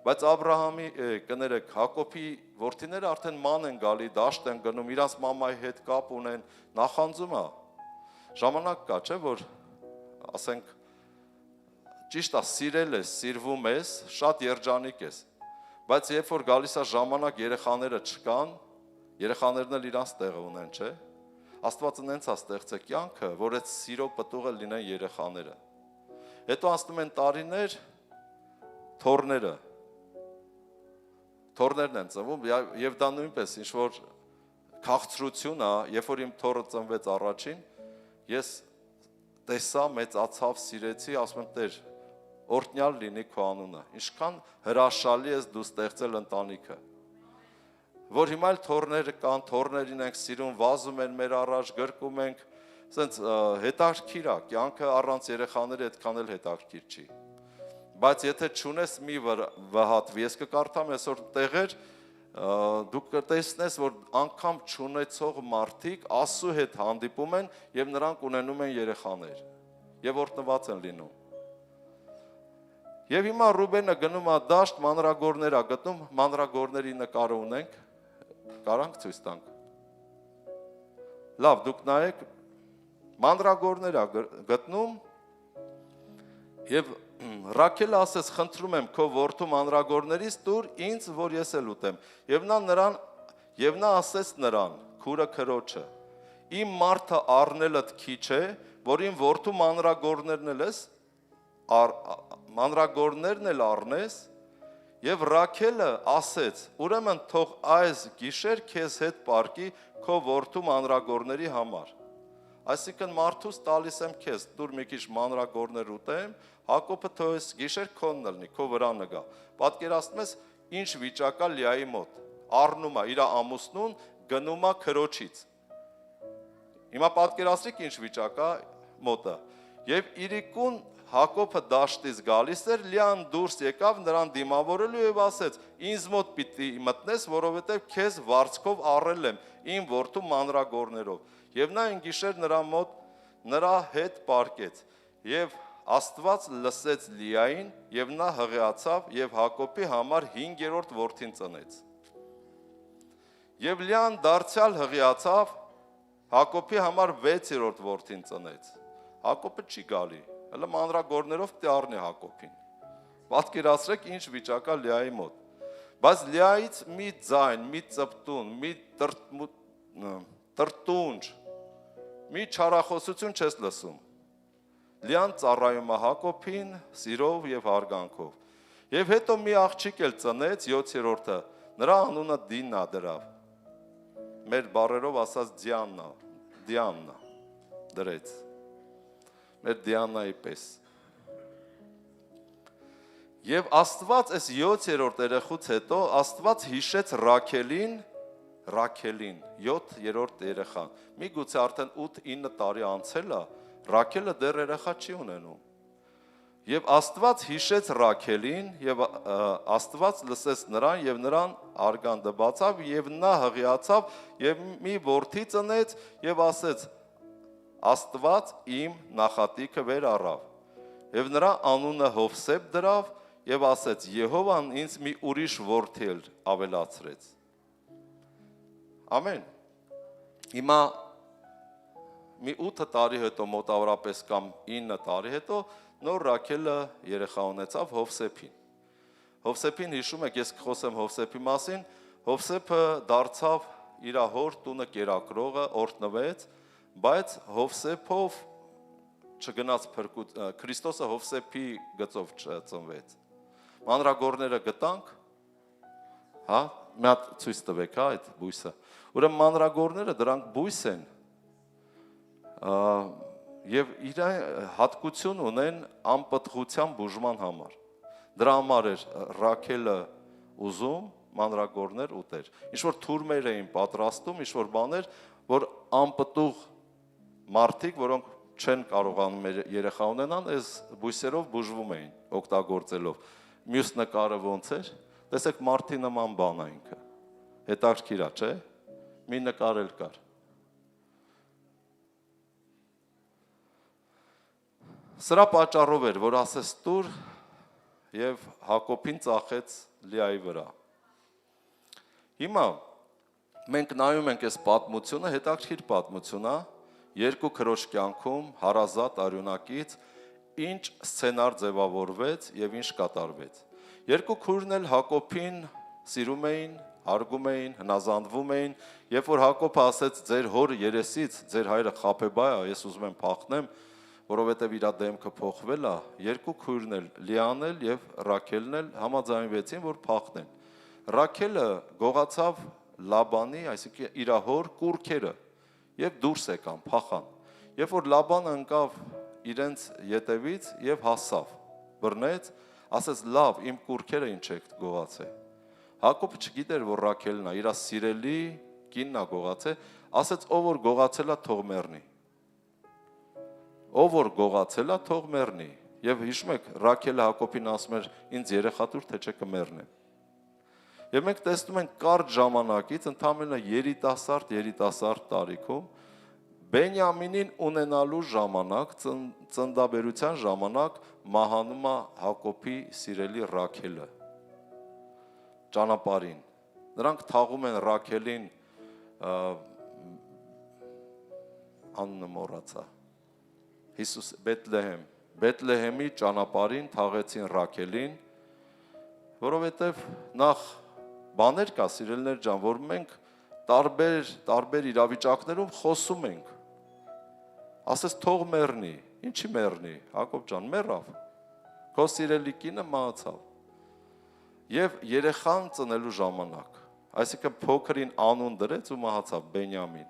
Բայց Աբրահամի կներեք Հակոբի որդիները արդեն ման են գալի, դաշտ են գնում, իրանց մամայի հետ կապ ունեն, նախանձում է։ Ժամանակ կա, չէ, որ ասենք ճիշտ է, սիրել ես, սիրվում ես, շատ երջանիկ ես։ Բայց երբ որ գալիս է ժամանակ երեխաները չկան, երեխաներն էլ իրանց տեղը ունեն, չէ։ Աստվածը նենց է ստեղծել կյանքը, որ այդ սիրո պտուղը լինեն երեխաները։ Հետո անցնում են տարիներ, թոռներն են ծնվում, եւ դա նույնպես ինչ որ քաղցրություն է, երբ որ իմ թոռը ծնվեց առաջին, ես տեսա, մեծացավ, սիրեցի, ասում եմ Տեր, օրհնյալ լինի քո անունը։ Ինչքան հրաշալի ես դու ստեղծել ընտանիքը։ Որ հիմա էլ թոռները կան, թոռներին ենք սիրում, վազում են մեր առաջ, գրկում ենք, ասենց հետաքրքիր է, կյանքը առանց երեխաների այդքան էլ հետաքրքիր չի։ Բայց եթե չունես մի վհատվի, ես կկարդամ այսօր տեղեր, դուք կտեսնես, որ անգամ չունեցող մարդիկ Աստծու հետ հանդիպում են եւ նրանք ունենում են երեխաներ եւ օրհնված են լինում։ Եվ հիմա Ռուբենը գնում է դաշտ, մանրագորներ է գտնում, մանրագորների նկարը ունենք, կարանք ցույց տանք։ Լավ, դուք նայեք, մանրագորներ է գտնում եւ Ռաքելը ասեց, խնդրում եմ քո որդու մանրագորներից տուր ինձ, որ ես էլ ուտեմ։ Եվ նա ասեց նրան, քուրը քրոջը, իմ մարդը առնելդ քիչ է, որ իմ որդու մանրագորներն էլ առնես, եւ Ռաքելը ասեց, ուրեմն թող այս գիշեր քեզ հետ պարկի քո որդու մանրագորների համար։ Այսինքն մարդուց տալիս եմ քեզ, տուր մի քիչ մանրագորներ ուտեմ, Հակոբը թող այս գիշեր քոնն լինի, քո վրա նգա։ Պատկերացնում ես ինչ վիճակա Լիայի մոտ։ Առնում է իր ամուսնուն, գնում է քրոջից։ Հիմա պատկերացրեք ինչ վիճակա մոտը։ Եվ իրիկուն Հակոբը դաշտից գալիս էր, Լիան դուրս եկավ նրան դիմավորելու եւ ասեց. ինձ մոտ պիտի մտնես, որովհետեւ քեզ վարձքով առել եմ իմ որդու մանրագորներով։ Եվ նա այն գիշեր նրա մոտ նրա հետ պարկեց։ Եվ Աստված լսեց Լիային եւ նա հղիացավ եւ Հակոբի համար 5-րդ որդին ծնեց։ Եվ Լիան դարձյալ հղիացավ, Հակոբի համար 6-րդ որդին ծնեց։ Հակոբը չի գալի, հələ մանրագորներով պիտի առնի Հակոբին։ Պատկերացրեք ինչ վիճակա Լիայի մոտ։ Բայց Լիայից մի ձայն, մի ծպտուն, մի տրտունջ, մի չարախոսություն չես լսում։ Լիան ծառայում է Հակոբին սիրով եւ հարգանքով։ Եվ հետո մի աղջիկ էլ ծնեց 7-րդը, նրա անունը Դինա դրավ։ Մեր բառերով ասած Դիաննա դրեց։ Մեր Դիաննայի պես։ Եվ Աստված այս 7-րդ երեխուց հետո Աստված հիշեց Ռաքելին, 7-րդ երեխան։ Միգուցե արդեն 8-9 տարի անցել է, Ռաքելը դեռ երեխա չի ունենում։ Եվ Աստված հիշեց Ռաքելին, եւ Աստված լսեց նրան, եւ նրան արգանդը բացավ, եւ նա հղիացավ, եւ մի որդի ծնեց, եւ ասեց. Աստված իմ նախատիքը վեր առավ։ Եվ նրա անունը Հովսեփ դրավ, եւ ասեց. Եհովան ինձ մի ուրիշ որդի էլ ավելացրեց։ Ամեն։ Հիմա մի 8 տարի հետո մոտավորապես կամ 9 տարի հետո նոր Ռաքելը երեխա ունեցավ Հովսեփին։ Հովսեփին հիշում եք, ես կխոսեմ Հովսեփի մասին, Հովսեփը դարձավ իր հոր տունը կերակրողը, օրհնվեց, բայց Հովսեփով չգնաց փրկուց, Քրիստոսը Հովսեփի գծով չծնվեց։ Մանրագորները գտանք, հա, մի հատ ցույց տվեք, հա, այդ բույսը։ Ուրեմն մանրագորները դրանք բույս են, եւ իր հատկություն ունեն անպտղության բուժման համար։ Դրա համար էր Ռաքելը ուզում մանրագորներ ուտեր։ Ինչ որ թուրմեր էին պատրաստում, ինչ որ բաներ, որ անպտուղ մարդիկ, որոնք չեն կարողանում երեխա ունենան, այս բույսերով բուժվում էին, օգտագործելով։ Մյուս նկարը ոնց էր։ Տեսեք մարդի նման բան է ինքը։ Հետաքրքիր է, չէ՞։ Մի նկար էլ կար։ Սրա պատճառով էր, որ ասես տուր եւ Հակոբին ծախեց Լիայի վրա։ Հիմա մենք նայում ենք այս պատմությունը, հետաքրքիր պատմություն է, երկու քրոջ կյանքում հարազատ արյունակից ինչ սցենար ձևավորվեց եւ ինչ կատարվեց։ Երկու քուրն էլ Հակոբին սիրում էին, հարգում էին, հնազանդվում էին, երբ որ Հակոբը ասեց ձեր հոր երեսից, ձեր հայրը խաբեբա է, ես ուզում եմ փախնեմ, որովհետև իր դեմքը փոխվել է, երկու քույրն էլ Լիան էլ եւ Ռաքելն էլ համաձայնվեցին, որ փախնեն։ Ռաքելը գողացավ Լաբանի, այսինքն իր հոր կուրքերը եւ դուրս եկան, փախան։ Երբ որ Լաբանը ընկավ իրենց ետևից եւ հասավ, բռնեց, ասեց լավ, իմ կուրքերը ինչ եք գողացել։ Հակոբը չգիտեր, որ Ռաքելն է, իր սիրելի կինն է գողացել, ասեց ով որ գողացել է թող մեռնի։ Ով որ գողացել է թող մեռնի։ Եվ հիշում եք, Ռաքելը Հակոբին ասում էր ինձ երեխա տուր, թե չէ կմեռնեմ։ Եվ մենք տեսնում ենք կարճ ժամանակից, ընդամենը երիտասարդ տարիքում Բենյամինին ունենալու ժամանակ, ծննդաբերության ժամանակ մահանում է Հակոբի սիրելի Ռաքելը ճանապարհին։ Նրանք թաղում են Ռաքելին, անունը մոռացա, Հիսուս Բեթլեհեմի ճանապարհին թաղեցին Ռաքելին, որովհետև նախ բաներ կա, սիրելիներ ջան, որ մենք տարբեր իրավիճակներում խոսում ենք։ Ասես թող մեռնի, ինչի մեռնի, Հակոբ ջան, մեռավ։ Քո սիրելի կինը մահացավ։ Եվ երեխան ծնելու ժամանակ, այսինքն փոքրին անուն դրեց ու մահացավ Բենյամին։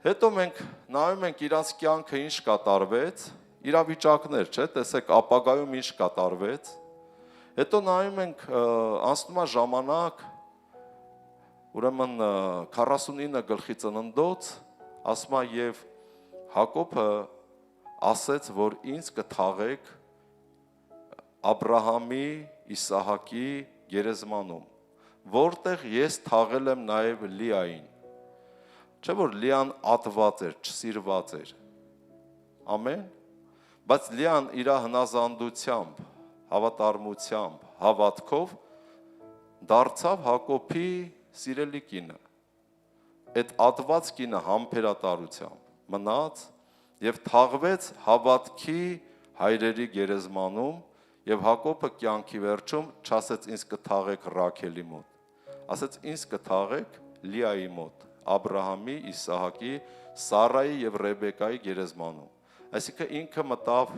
Հետո մենք նայում ենք իրանց կյանքը ինչ կատարվեց, իրավիճակներ, չէ՞, տեսեք ապագայում ինչ կատարվեց։ Հետո նայում ենք անցնում է ժամանակ, ուրեմն 49 գլխի ծննդոց, ասում է եւ Հակոբը ասեց, որ ինձ կթաղեք Աբրահամի, Իսահակի գերեզմանում, որտեղ ես թաղել եմ նաև Լիային։ Չէ՞ որ Լիան ատված էր, չսիրված էր։ Ամեն։ Բայց Լիան իր հնազանդությամբ, հավատարմությամբ, հավատքով դարձավ Հակոբի սիրելի կինը։ Այդ ատված կինը համբերատարությամբ մնաց եւ թաղվեց հավատքի հայրերի գերեզմանում եւ Հակոբը կյանքի վերջում չասեց ինձ կթաղեք Ռաքելի մոտ, ասեց ինձ կթաղեք Լիայի մոտ, Աբրահամի, Իսահակի, Սարայի եւ Ռեբեկայի գերեզմանում։ Այսինքն ինքը մտավ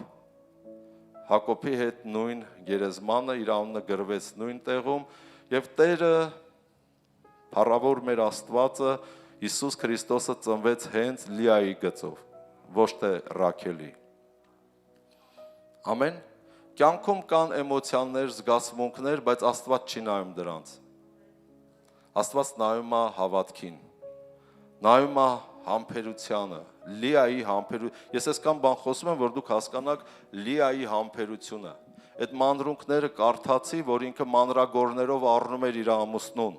Հակոբի հետ նույն գերեզմանը, իր անունը գրվեց նույն տեղում եւ Տերը փառավոր մեր Աստվածը Հիսուս Քրիստոսը ծնվեց հենց Լիայի գծով, ոչ թե Ռաքելի։ Ամեն։ Կյանքում կան էմոցիաներ, զգացմունքներ, բայց Աստված չի նայում դրանց։ Աստված նայում է հավատքին, նայում է համբերությանը, Լիայի համբերությունը։ Ես այսքան բան խոսում եմ, որ դուք հասկանաք Լիայի համբերությունը։ Այդ մանրունքները կարդացի, որ ինքը մանրագորներով առնում էր իր ամուսնուն,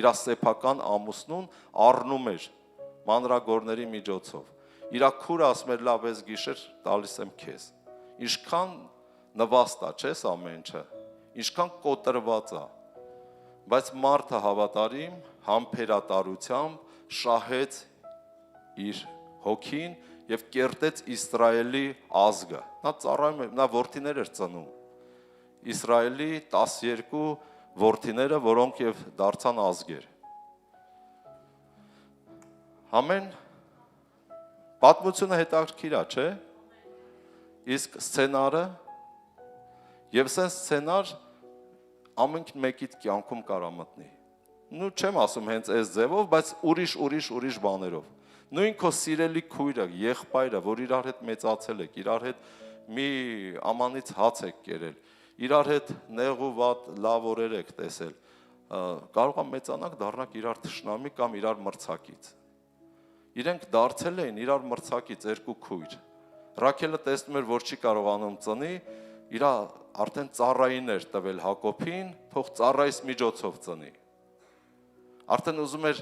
իր սեփական ամուսնուն առնում էր մանրագորների միջոցով։ Իր քուրը ասում էր լավ ես գիշեր տալիս եմ քեզ։ Ինչքան նվաստ է, չէ՞, ամեն ինչը։ Ինչքան կոտրված է։ Բայց մարդը հավատարիմ, համբերատարությամբ շահեց իր հոգին եւ կերտեց Իսրայելի ազգը։ Նա ծառայում է, նա որդիներ էր ծնում։ Իսրայելի 12 որդիները, որոնք եւ դարձան ազգեր։ Ամեն։ Պատմությունը հետաքրքիր է, չէ՞։ Իսկ սցենարը եւ սենց սցենար ամեն մեկիդ կյանքում կարա մտնի։ Նու չեմ ասում հենց այս ձևով, բայց ուրիշ բաներով։ Նույն քո սիրելի քույրը, եղբայրը, որ իրար հետ մեծացել եք, իրար հետ մի ամանից հաց եք կերել, իրար հետ նեղ ու վատ լավ օրեր եք տեսել, կարող է մեծանաք դառնաք իրար թշնամի կամ իրար մրցակից։ Իրենք դարձել էին իրար մրցակից երկու քույր։ Ռաքելը տեսնում էր, որ չի կարողանում ծնի, իր արդեն ծառային էր տվել Հակոբին, թող ծառայից միջոցով ծնի։ Արդեն ուզում էր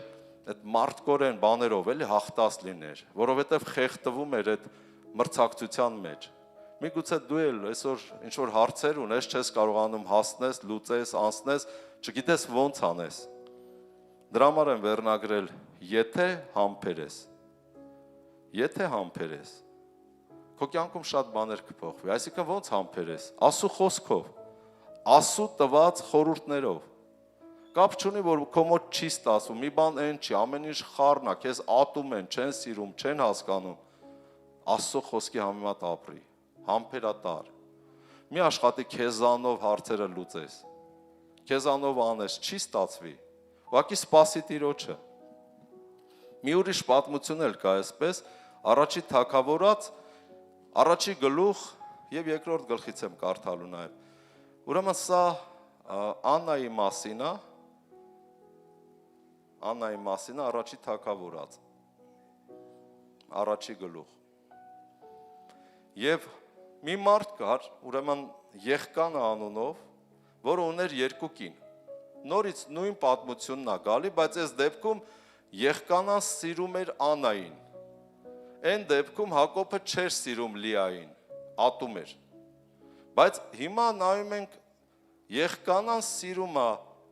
այդ մարդկորեն բաներով էլի հաղթած լիներ, որովհետև խեղդվում էր այդ մրցակցության մեջ։ Միգուցե դու էլ այսօր ինչ որ հարցեր ունես, չես կարողանում հասնես, լուծես, անցնես, չգիտես ոնց անես։ Դրա համար եմ վերնագրել եթե համբերես։ Եթե համբերես։ Քո կյանքում շատ բաներ կփոխվի, այսինքն ոնց համբերես։ Աստծո խոսքով, Աստծո տված խորհուրդներով։ Կապ չունի, որ քո մոտ չի ստացվում, մի բան այն չի, ամեն ինչ խառն է, քեզ ատում են, չեն սիրում, չեն հասկանում։ Աստծո խոսքի համեմատ ապրի, համբերատար։ Մի աշխատի քեզանով հարցերը լուծես։ Քեզանով անես, չի ստացվի։ Ուղղակի սպասի Տիրոջը։ Մի ուրիշ պատմություն էլ կա այսպես, առաջի թագավորած, առաջի գլուխ եւ երկրորդ գլխից եմ կարդալու նաեւ։ Ուրեմն սա Աննայի մասին է, Աննայի մասին է առաջի թագավորած, առաջի գլուխ։ Եվ մի մարդ կար, ուրեմն Եղկանը անունով, որը ուներ երկու կին։ Նորից նույն պատմությունն է գալի, բայց այս դեպքում Եղկանան սիրում էր Աննային։ Այն դեպքում Հակոբը չէր սիրում Լիային, ատում էր։ Բայց հիմա նայում ենք Եղկանան սիրում է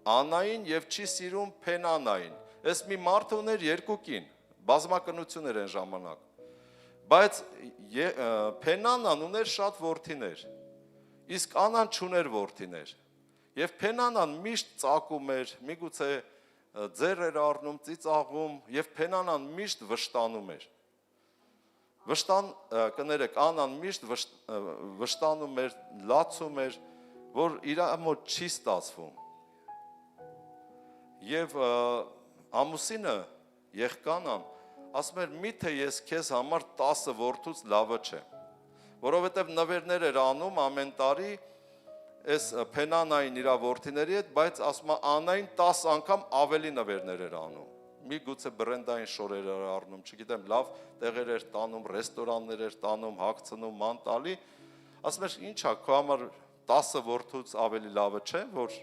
Աննային եւ չի սիրում Փենանային։ Այս մի մարդ ուներ երկու կին, բազմակնություն էր այն ժամանակ։ Բայց Փենանան ուներ շատ որդիներ, իսկ Աննան չուներ որդիներ։ Եվ Փենանան միշտ ծակում էր, միգուցե ձեռ էր առնում, ծիծաղում, եւ Փենանան միշտ վշտանում էր։ Կներեք, Աննան միշտ վշտանում էր, լացում էր, որ իր մոտ չի ստացվում։ Եվ ամուսինը Եղկանան ասում էր՝ միթե ես քեզ համար 10 որդուց լավը չեմ, որովհետև նվերներ էր անում ամեն տարի այս Փենանային իր որդիների հետ, բայց ասում է Աննային 10 անգամ ավելի նվերներ էր անում։ Միգուցե բրենդային շորեր էր առնում, չգիտեմ, լավ տեղեր էր տանում, ռեստորաններ էր տանում, հագցնում, ման տալի։ Ասում էր, ի՞նչ է, քո համար 10 որդուց ավելի լավը չէ, որ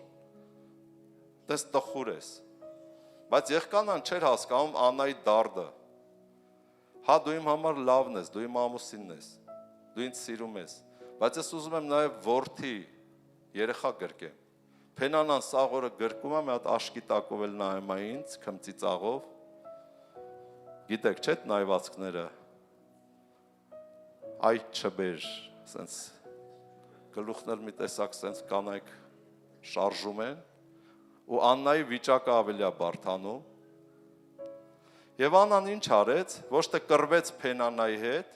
դες տխուր ես։ Բայց Եղկանան չէր հասկանում Աննայի դարդը։ Հա դու իմ համար լավն ես, դու իմ ամուսինն ես, դու ինձ սիրում ես, բայց ես ուզում եմ նաև որդի, երեխա գրկեմ։ Փենանան սաղ օրը գրկում է, մի հատ աշկի տակով էլ նայում է ինձ, քմծիծաղով։ Գիտեք, չէ՞ նայվածքները։ Այ չբեր, սենց գլուխներ մի տեսակ սենց կանայք շարժում են, ու Աննայի վիճակը ավելի է բարդանում։ Եվ Աննան ինչ արեց, ոչ թե կռվեց Փենանայի հետ,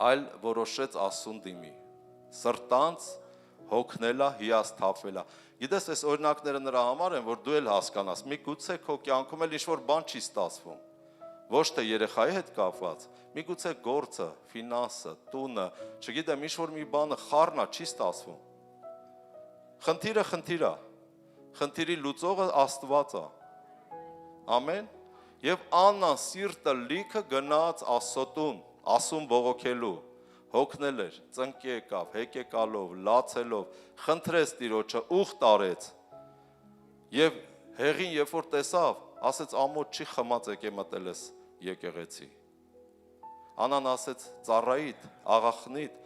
այլ որոշեց Աստծուն դիմի, սրտանց հոգնելա, հիասթափվելա։ Գիտես, այս օրինակները նրա համար են, որ դու էլ հասկանաս, միգուցե քո կյանքում էլ ինչ-որ բան չի ստացվում, ոչ թե երեխայի հետ կապված, միգուցե գործը, ֆինանսը, տունը, չգիտեմ, ինչ-որ մի բանը խառն է, չի ստացվում։ Խնդիրը խնդիր է, խնդիրի լուծողը Աստված է։ Ամեն։ Եվ Աննան սիրտը լիքը գնաց Աստծոտուն, Աստծուն բողոքելու, հոգնել էր, ծնկի եկավ, հեկեկալով, լացելով, խնդրեց Տիրոջը, ուխտ արեց։ Եվ հեղին երբ որ տեսավ, ասեց ամոթ չի խմած եկե մտել ես եկեղեցի։ Աննան ասեց ծառայիդ, աղախնիդ,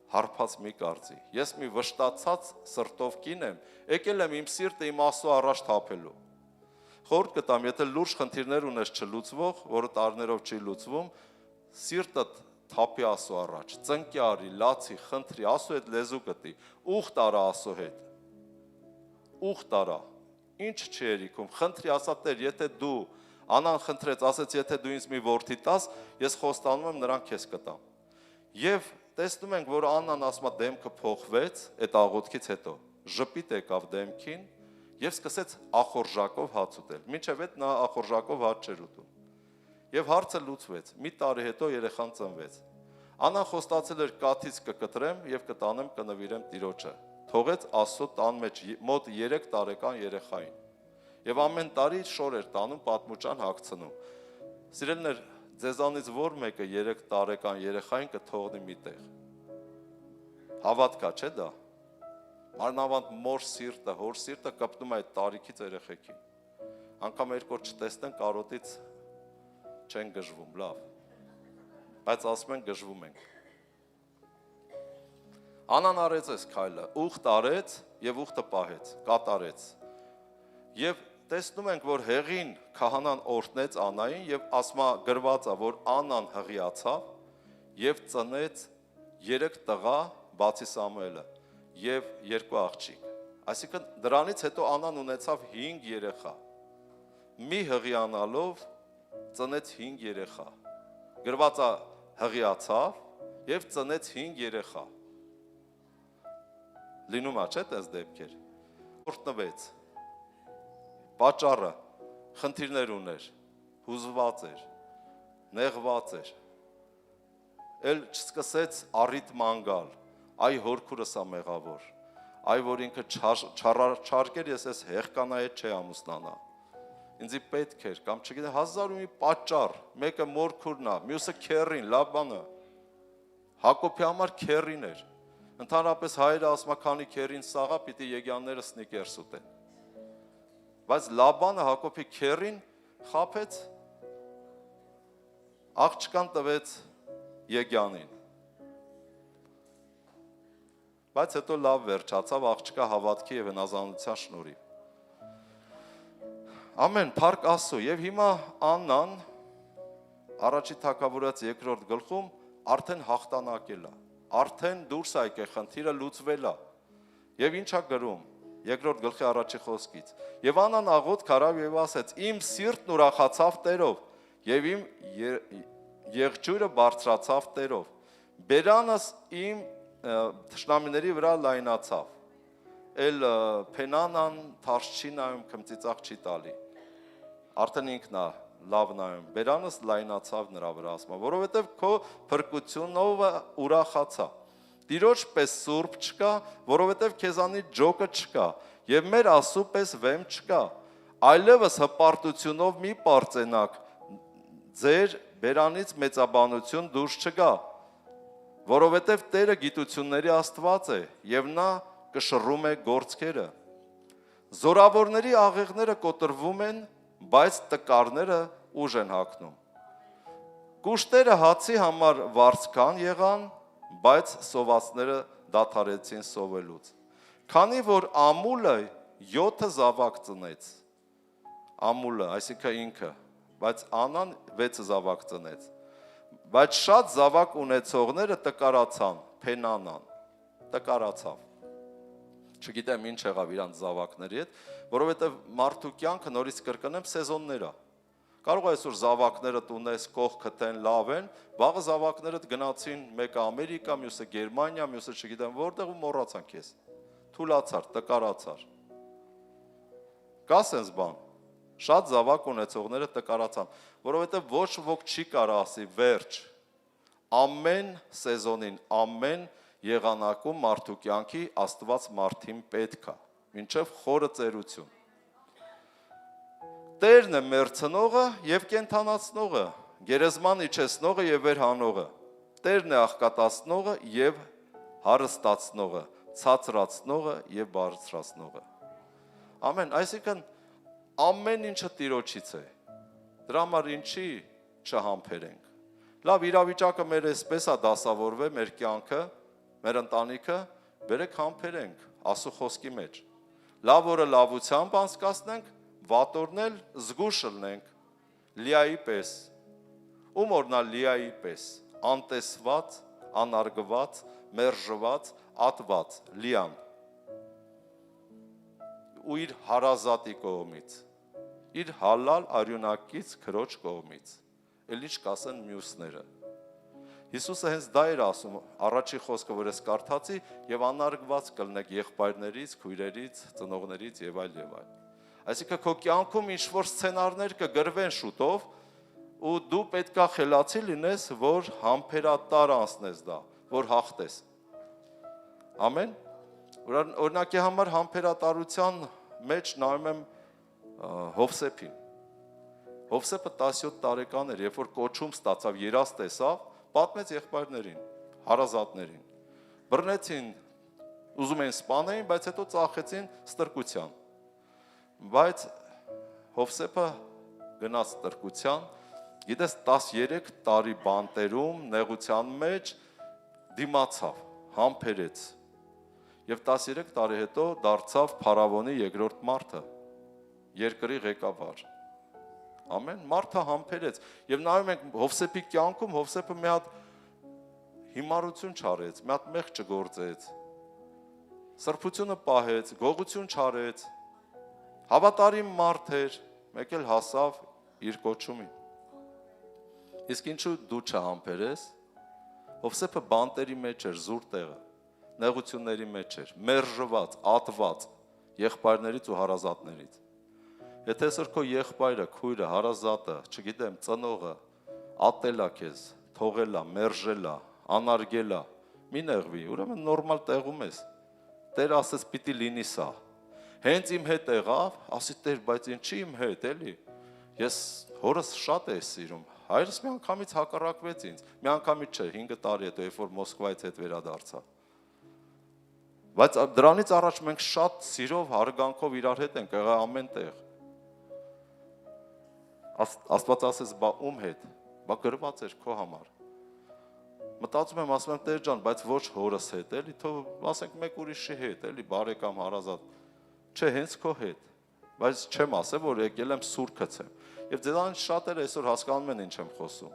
հարբած մի կարծի։ Ես մի վշտացած սրտով կին եմ, եկել եմ իմ սիրտը իմ Աստծո առաջ թափելու։ Խորհուրդ կտամ, եթե լուրջ խնդիրներ ունես չլուծվող, որը տարիներով չի լուծվում, սիրտդ թափի Աստծո առաջ, ծնկի արի, լացի, խնդրի, Աստծո հետ լեզու կտի, ուխտ արա Աստծո հետ։ Ուխտ արա։ Ինչ չի երիքում, խնդրի, ասա Տեր, եթե դու Աննան խնդրեց, ասեց, եթե դու ինձ մի որդի տաս, ես խոստանում եմ նրան քեզ կտամ։ Եվ տեսնում ենք, որ Աննան ասում է դեմքը փոխվեց այդ աղոթքից հետո, ժպիտ եկավ դեմքին եւ սկսեց ախորժակով հաց ուտել։ Մինչև այդ նա ախորժակով հաց չէր ուտում։ Եվ հարցը լուծվեց։ Մի տարի հետո երեխան ծնվեց։ Աննան խոստացել էր կաթից կկտրեմ եւ կտանեմ կնվիրեմ Տիրոջը։ Թողեց Աստծո տան մեջ մոտ 3 տարեկան երեխային։ Եվ ամեն տարի շոր էր տանում պատմուճան հագցնում։ Սիրելիներ, ձեզանից որ մեկը 3 տարեկան երեխային կթողնի միտեղ։ Հավատ կա, չէ՞ դա։ Մանավանդ մոր սիրտը, հոր սիրտը կպտում է այդ տարիքից երեխեքին։ Անկամ երկու օր չտեսնեն կարոտից չեն գժվում, լավ։ բայց ասում են գժվում ենք։ Անան արեց այս քայլը, ուխտ արեց եւ ուխտը պահեց, կատարեց։ Եվ տեսնում ենք, որ հեղին քահանան օրհնեց Անային եւ ասма գրված է, որ Անան հղիացավ եւ ծնեց 3 տղա, բացի Սամուելը, եւ 2 աղջիկ։ Այսինքն դրանից հետո Անան ունեցավ 5 երեխա։ Մի հղիանալով ծնեց 5 երեխա։ Գրված է հղիացավ եւ ծնեց 5 երեխա։ Լինում է, չէ՞, տես դեպքեր։ Օրհնվեց։ Պատճառը խնդիրներ ուներ, հուզված էր, նեղված էր։ Էլ չսկսեց առիթ մանգալ, այ հորքուրս է մեղավոր, այ որ ինքը չարկեր, ես ես հեղկանա հետ չի ամուսնանա։ Ինձի պետք էր, կամ չգիտեմ, 1000 ու մի պատճառ, մեկը մորքուրն է, մյուսը քերին, Լաբանը։ Հակոբի համար քերին էր։ Ընդհանրապես հայրը ասում է, քանի քերին սաղա, պիտի եգյանները սնիկերս ուտեն։ Բայց Լաբանը Հակոբի քերին խաբեց, աղջկան տվեց եգյանին։ Բայց հետո լավ վերջացավ աղջկա հավատքի եւ հնազանդության շնորհիվ։ Ամեն, փառք Աստծո, եւ հիմա Աննան առաջի թագավորած 2-րդ գլխում արդեն հաղթանակել է, արդեն դուրս է եկել, խնդիրը լուծվել է։ Եվ ինչա գրում 2-րդ գլխի առաջի խոսքից։ Եվ Աննան աղոթք արավ եւ ասեց. Իմ սիրտն ուրախացավ Տերով եւ իմ եղջյուրը բարձրացավ Տերով։ Բերանս իմ թշնամիների վրա լայնացավ։ Էլ Փենանան թարս չի նայում, քմծիծաղ չի տալի։ Արդեն ինքն է լավ նայում։ Բերանս լայնացավ նրա վրա, ասում է, որովհետև քո փրկությունով ուրախացա։ Տիրոջ պես սուրբ չկա, որովհետև քեզանից ջոկը չկա, եւ մեր Աստծո պես վեմ չկա։ Այլևս հպարտությունով մի պարծենակ, ձեր բերանից մեծաբանություն դուրս չգա, որովհետև Տերը գիտությունների Աստված է, եւ նա կշռում է գործքերը։ Զորավորների աղեղները կոտրվում են, բայց տկարները ուժ են հագնում։ Կուշտերը հացի համար վարձքան եղան, բայց սովածները դադարեցին սովելուց։ Քանի որ ամուլը 7 զավակ ծնեց, ամուլը, այսինքն ինքը, բայց Անան 6 զավակ ծնեց, բայց շատ զավակ ունեցողները տկարացան, Փենանան տկարացավ։ Չգիտեմ ինչ եղավ իրանց զավակների հետ, որովհետև մարդու կյանքը նորից կրկնեմ սեզոններ է։ Կարող է այսօր զավակները տունես կողքը տեն լավ են, վաղը զավակներդ գնացին մեկը Ամերիկա, մյուսը Գերմանիա, մյուսը չգիտեմ որտեղ ու մոռացան քեզ։ Թուլացար, տկարացար։ Կա սենց բան։ Շատ զավակ ունեցողները տկարացան, որովհետև ոչ ոք չի կարող ասի վերջ։ Ամեն սեզոնին, ամեն եղանակում մարդու կյանքի Աստված մարդին պետք է, մինչև խորը ծերություն։ Տերն է մերցնողը եւ կենթանացնողը, գերեզման իջեցնողը եւ վերհանողը։ Տերն է աղքատացնողը եւ հարստացնողը, ցածրացնողը եւ բարձրացնողը։ Ամեն, այսինքն ամեն ինչը Տիրոջից է։ Դրա համար ինչի չհամբերենք։ Լավ իրավիճակը մեր էսպես է դասավորվել մեր կյանքը, մեր ընտանիքը, բերեք համբերենք Աստծո խոսքի մեջ։ Լավ օրը լավությամբ անցկացնենք, վատ օրն էլ զգուշ լնենք, Լիայի պես։ Ում օրնա Լիայի պես, անտեսված, անարգված, մերժված, ատված, Լիան։ Ու իր հարազատի կողմից, իր հալալ արյունակից քրոջ կողմից, էլ ինչ կասեն մյուսները։ Հիսուսը հենց դա էր ասում, առաջի խոսքը, որ ես կարդացի, եւ անարգված կլնեք եղբայրներից, քույրերից, ծնողներից եւ այլ եւ այլ։ Այսինքն քո կյանքում ինչ որ սցենարներ կգրվեն շուտով, ու դու պետքա խելացի լինես, որ համբերատար անցնես դա, որ հաղթես։ Ամեն։ Օրինակի համար համբերատարության մեջ նայում եմ Հովսեփին։ Հովսեփը 17 տարեկան էր, երբ որ կոչում ստացավ, երազ տեսավ, պատմեց եղբայրներին, հարազատներին։ Բռնեցին, ուզում էին սպանեին, բայց հետո ծախեցին ստրկության։ Բայց Հովսեփը գնաց ստրկության Գիտես 13 տարի բանտերում նեղության մեջ դիմացավ, համբերեց։ Եվ 13 տարի հետո դարձավ փարավոնի երկրորդ մարդը, երկրի ղեկավար։ Ամեն մարդը համբերեց։ Եվ նայում ենք Հովսեփի կյանքում Հովսեփը մի հատ հիմարություն չարեց, մի հատ մեղք չգործեց, սրբությունը պահեց, գողություն չարեց, հավատարիմ մարդ էր, մեկ էլ հասավ իր կոչումին։ Իսկ ինչու դու չհամբերես։ Հովսեփը բանտերի մեջ էր, զուր տեղը, նեղությունների մեջ էր, մերժված, ատված եղբայրներից ու հարազատներից։ Եթե այսօր քո եղբայրը, քույրը, հարազատը, չգիտեմ, ծնողը ատել է քեզ, թողել է, մերժել է, անարգել է, մի նեղվի, ուրեմն նորմալ տեղում ես։ Տեր ասեց պիտի լինի սա։ Հենց իմ հետ եղավ, ասի Տեր, բայց ինչի իմ հետ, էլի։ Ես հորս շատ է սիրում։ Հայրս մի անգամից հակառակվեց ինձ։ Մի անգամից չէ, 5 տարի հետո, երբ որ Մոսկվայից հետ վերադարձա։ Բայց դրանից առաջ մենք շատ սիրով, հարգանքով իրար հետ ենք եղել ամեն տեղ։ Աստված ասեց, բա ում հետ, բա գրված էր քո համար։ Մտածում եմ, ասում եմ, Տեր ջան, բայց ոչ հորս հետ, էլի, թող ասենք մեկ ուրիշի հետ, էլի, բարեկամ, հարազատ, չէ, հենց քո հետ, բայց չեմ ասել, որ եկել եմ սուր գցեմ։ Եվ դրանից շատերը այսօր հասկանում են ինչ եմ խոսում։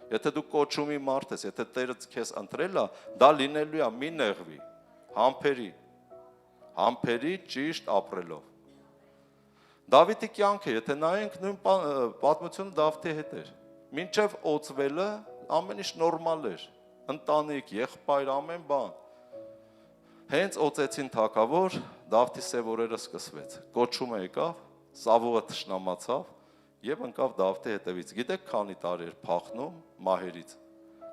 Եթե դու կոչումի մարդ ես, եթե Տերը քեզ ընտրել է, դա լինելու է մի նեղվի, համբերի ճիշտ ապրելով։ Դավիթի կյանքը, եթե նայենք նույն պատմությունը Դավթի հետ էր։ Մինչև օծվելը ամեն ինչ նորմալ էր։ Ընտանիք, եղբայր, ամեն բան։ Հենց օծեցին թագավոր, Դավթի սև օրերը սկսվեց։ Կոչումը եկավ, Սավուղը թշնամացավ եւ ընկավ Դավթի հետևից։ Գիտեք քանի տարի էր փախնում մահերից։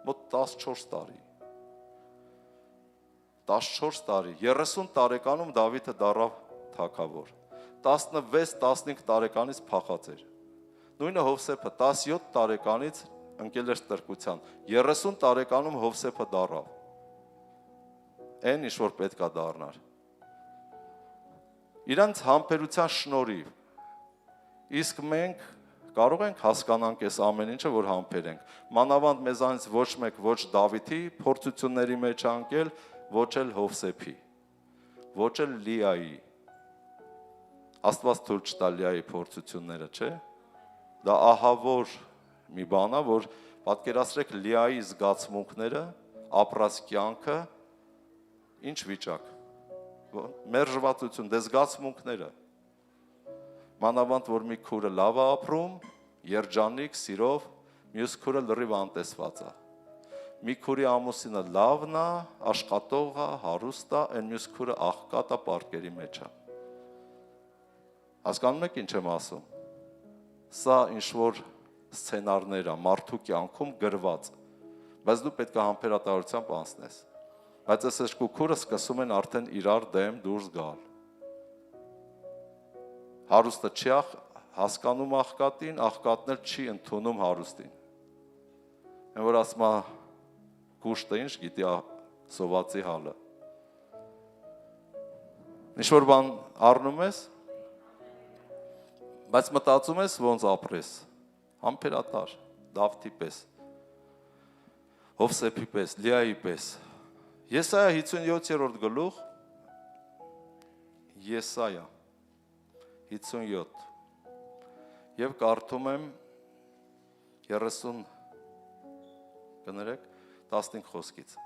Մոտ 14 տարի։ 14 տարի, 30 տարեկանում Դավիթը դառավ թագավոր։ 16-15 տարեկանից փախած էր։ Նույնը Հովսեփը 17 տարեկանից ընկել էր ստրկության։ 30 տարեկանում Հովսեփը դառավ։ Այն ինչ որ պետքա դառնար։ Իրանց համբերության շնորհիվ։ Իսկ մենք կարող ենք հասկանանք այս ամեն ինչը, որ համբերենք։ Մանավանդ մեզանից ոչ մեկ ոչ Դավիթի փորձությունների մեջ անկել, ոչ էլ Հովսեփի, ոչ էլ Լիայի։ Աստված թույլ չտա Լիայի փորձությունները, չէ՞։ Դա ահավոր մի բան է, որ պատկերացրեք Լիայի զգացմունքները, ապրած կյանքը, ինչ վիճակ։ Մերժվածություն, դե զգացմունքները։ Մանավանդ որ մի քուրը լավ է ապրում, երջանիկ, սիրով, մյուս քուրը լրիվ անտեսված է։ Մի քուրի ամուսինը լավն է, աշխատող է, հարուստ է, այն մյուս քուրը աղքատ է, պարկերի մեջ է։ Հասկանում եք ինչ եմ ասում։ Սա ինչ-որ սցենարներ է մարդու կյանքում գրված, բայց դու պետք է համբերատարությամբ անցնես։ Բայց այս երկու քուրը սկսում են արդեն իրար դեմ դուրս գալ։ Հարուստը չի հասկանում աղքատին, աղքատն էլ չի ընդունում հարուստին։ Այն որ ասում է կուշտը ինչ գիտի սովածի հալը։ Ինչ-որ բան առնում ես, բայց մտածում ես ոնց ապրես, համբերատար, Դավթի պես, Հովսեփի պես, Լիայի պես։ Եսայա 57-րդ գլուխ, Եսայա 57, և կարդում եմ 30, կներեք, 15 խոսքից։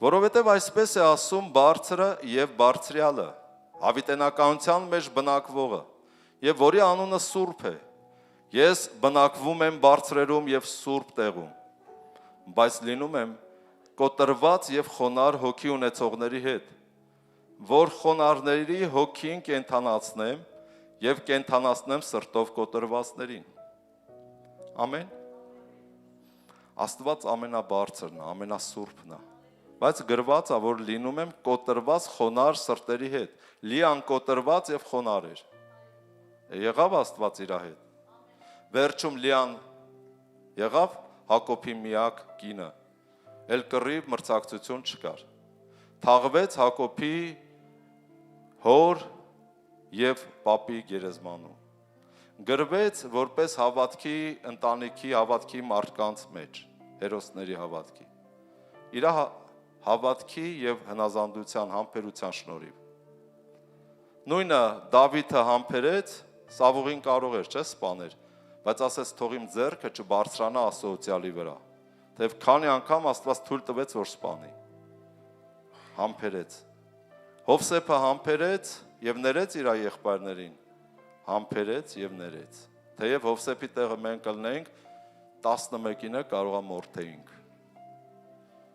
Որովհետև այսպես է ասում բարձրը և բարձրյալը, հավիտենականության մեջ բնակվողը, և որի անունը Սուրբ է, ես բնակվում եմ բարձրերում և սուրբ տեղում, բայց լինում եմ կոտրված և խոնար հոգի ունեցողների հետ, որ խոնարհների հոգին կենդանացնեմ և կենդանացնեմ սրտով կոտրվածներին։ Ամեն։ Աստված ամենաբարձրն է, ամենասուրբն է, բայց գրված է, որ լինում եմ կոտրված խոնար սրտերի հետ, Լիան կոտրված և խոնար էր։ Եղավ Աստված իր հետ։ Վերջում Լիան եղավ Հակոբի միակ կինը, էլ կռիվ մրցակցություն չկար։ Թաղվեց Հակոբի հոր և պապի գերեզմանում։ գրվեց որպես հավատքի ընտանիքի հավատքի մարդկանց մեջ, հերոսների հավատքի։ Իր հավատքի եւ հնազանդության համբերության շնորհիվ։ Նույնը Դավիթը համբերեց, Սավուղին կարող էր, չէ՞, սպաներ, բայց ասեց թող իմ ձեռքը չբարձրանա ասոցիալի վրա։ Թեև քանի անգամ Աստված թույլ տվեց, որ սպանի։ Համբերեց։ Հովսեփը համբերեց եւ ներեց իր եղբայրներին։ Համբերեց եւ ներեց։ Թեև Հովսեփի տեղը մենք կլնենք 11-ը կարողա մորթեինք։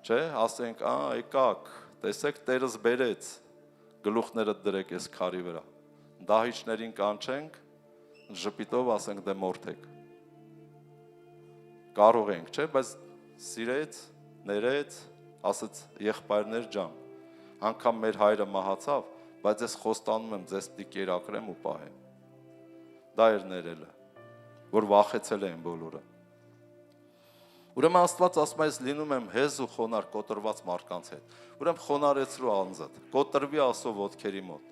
Չէ, ասենք, եկակ, տեսեք Տերս բերեց, գլուխները դրեք այս քարի վրա։ Դահիճներին կանչենք, ժպիտով ասենք դե մորթեք։ Կարող ենք, չէ, բայց սիրեց, ներեց, ասեց եղբայրներ ջան, անգամ մեր հայրը մահացավ, բայց ես խոստանում եմ ձեզ պիտի կերակրեմ ու պահեմ։ Դա էր ներելը, որ վախեցել են բոլորը։ Ուրեմն Աստված ասում է, ես լինում եմ հեզ ու խոնար կոտրված մարդկանց հետ։ Ուրեմն խոնարեցրու անձդ, կոտրվի Աստծո ոտքերի մոտ։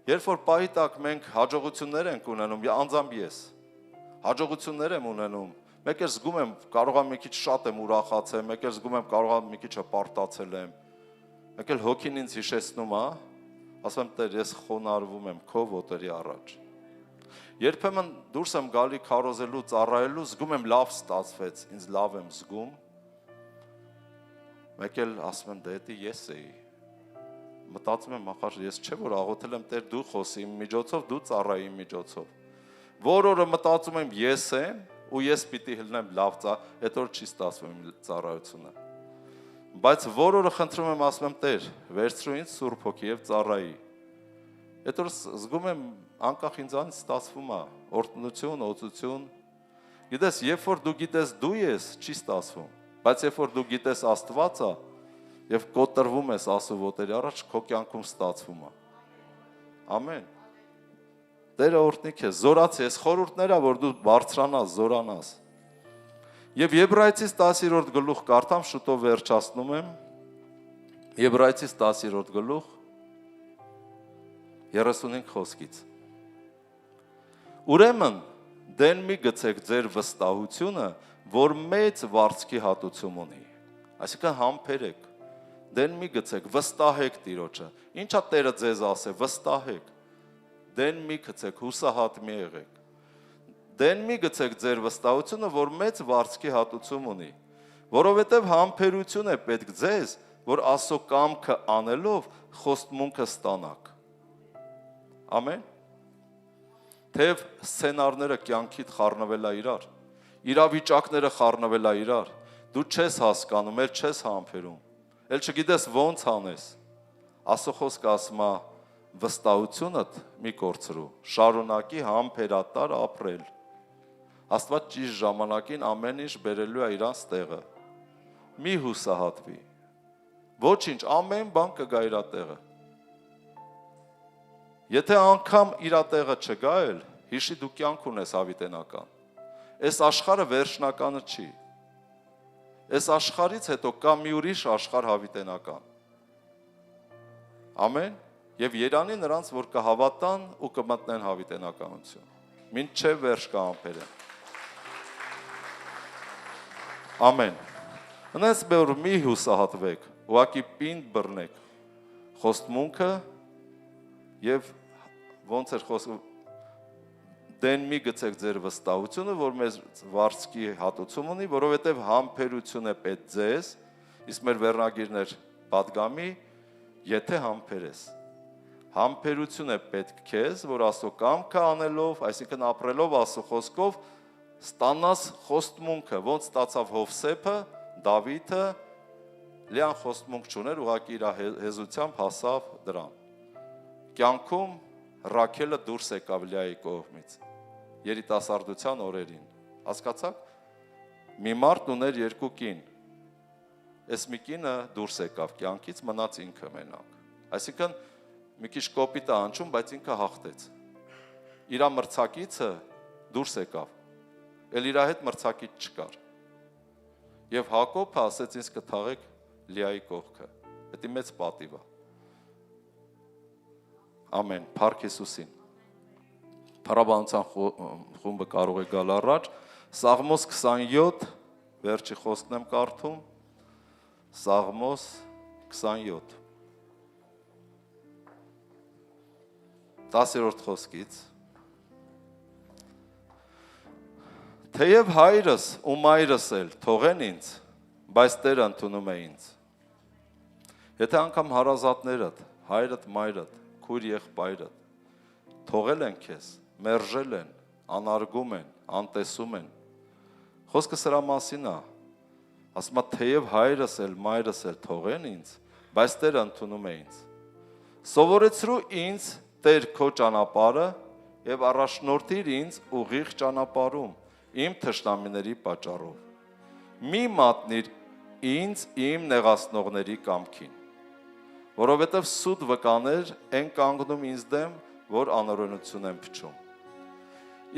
Երբ որ պահի տակ մենք հաջողություններ ենք ունենում, անձամբ ես հաջողություններ եմ ունենում, մեկ էլ զգում եմ կարող եմ մի քիչ շատ եմ ուրախացել, մեկ էլ զգում եմ կարող եմ մի քիչ հպարտացել եմ, մեկ էլ հոգին ինձ հիշեցնում է, ասում եմ Տեր, ես խոնարհվում եմ քո ոտերի առաջ։ Երբեմն դուրս եմ գալի քարոզելու, ծառայելու, զգում եմ լավ ստացվեց, ինձ լավ եմ զգում, մեկ էլ ասում եմ դե ես էի, մտածում եմ ախր ես չէ որ աղոթել եմ Տեր դու խոսի իմ միջոցով, դու ծառայի իմ միջոցով, որ օրը մտածում եմ ես եմ ու ես պիտի հլնեմ լավ այդ օր չի ստացվում իմ ծառայությունը, բայց որ օրը խնդրում եմ ասում եմ Տեր վերցրու ինձ Սուրբ Հոգի եւ ծառայի, այդ օր զգում եմ անկախ ինձանից ստացվում է օրհնություն, օծություն, գիտես երբ որ դու գիտես դու ես չի ստացվում, բայց երբ որ դու գիտես Աստված է եւ կոտրվում ես Աստծո ոտերի առաջ քո կյանքում ստացվում է, ամեն, Տերը օրհնի քեզ, զորացի, ես խորհուրդներ է որ դու բարձրանաս, զորանաս, եւ Եբրայեցիս 10-րդ գլուխ կարդամ, շուտով վերջացնում եմ, Եբրայեցիս 10-րդ գլուխ 35 խոսքից, ուրեմն դեն մի գցեք ձեր վստահությունը, որ մեծ վարձքի հատուցում ունի, այսինքն համբերեք, դեն մի գցեք, վստահեք Տիրոջը, ինչա Տերը ձեզ ասե, վստահեք, դեն մի գցեք, հուսահատ մի եղեք, դեն մի գցեք ձեր վստահությունը, որ մեծ վարձքի հատուցում ունի, որովհետև համբերություն է պետք ձեզ, որ Աստծո կամքը անելով խոստմունքը ստանաք, ամեն, թեև սցենարները կյանքիդ խառնվել է իրար, իրավիճակները խառնվել է իրար, դու չես հասկանում, էլ չես համբերում, էլ չգիտես ոնց անես, Աստծո խոսքը ասում է վստահությունդ մի կորցրու, շարունակի համբերատար ապրել, Աստված ճիշտ ժամանակին ամեն ինչ բերելու է իրանց տեղը, մի հուսահատվի, ոչինչ, ամեն բան կգա իր տեղը, եթե անգամ իր տեղը չգա էլ, հիշի դու կյանք ունես հավիտենական, այս աշխարհը վերջնականը չի, այս աշխարհից հետո կա մի ուրիշ աշխարհ հավիտենական, ամեն, եւ երանի նրանց, որ կհավատան ու կմտնեն հավիտենականություն, մինչև վերջ կհամբերեն, ամեն, ընես բեր մի հուսահատվեք, ուղղակի պինդ բռնեք, խոստմունքը եւ ոնց էր խոսքը դեն մի գցեք ձեր վստահությունը, որ մեզ վարձքի հատուցում ունի, որովհետև համբերություն է պետք ձեզ, իսկ մեր վերնագիրներ պատգամի, եթե համբերես, համբերություն է պետք քեզ, որ Աստծո կամքը անելով, այսինքն ապրելով Աստծո խոսքով, ստանաս խոստմունքը, ոնց ստացավ Հովսեփը, Դավիթը, լիան խոստմունք չուներ, ուղղակի իր հեզությամբ հասավ դրան, կյանքում Ռաքելը դուրս եկավ Լիայի կողմից, երիտասարդության օրերին, հասկացաք, մի մարդ ուներ երկու կին, այս մի կինը դուրս եկավ կյանքից, մնաց ինքը մենակ, այսինքն մի քիչ կոպիտ է անցում, բայց ինքը հաղթեց, իր մրցակիցը դուրս եկավ, էլ իր հետ մրցակից չկար, եւ Հակոբը ասեց ինձ կթաղեք Լիայի կողքը, դա մեծ պատիվ է, ամեն, փառք Հիսուսին, Փառաբանության խումբը կարող է գալ առաջ։ Սաղմոս 27, վերջի խոսքն եմ կարդում։ Սաղմոս 27 10-րդ խոսքից Թեև հայրս ու մայրս էլ թողեն ինձ, բայց Տերը ընդունում է ինձ։ Եթե անգամ հարազատներդ, հայրդ, մայրդ, քույր եղբայրդ թողել են քեզ, մերժել են, անարգում են, անտեսում են։ Խոսքը սրա մասին է։ Ասում է թեև հայրս էլ, մայրս էլ թողեն ինձ, բայց Տերը ընդունում է ինձ։ Սովորեցրու ինձ Տեր քո ճանապարհը եւ առաջնորդիր ինձ ուղիղ ճանապարհում իմ թշնամիների պատճառով։ Մի մատնիր ինձ իմ նեղացնողների կամքին, որովհետև սուտ վկաներ են կանգնում ինձ դեմ, որ անօրենություն են փչում։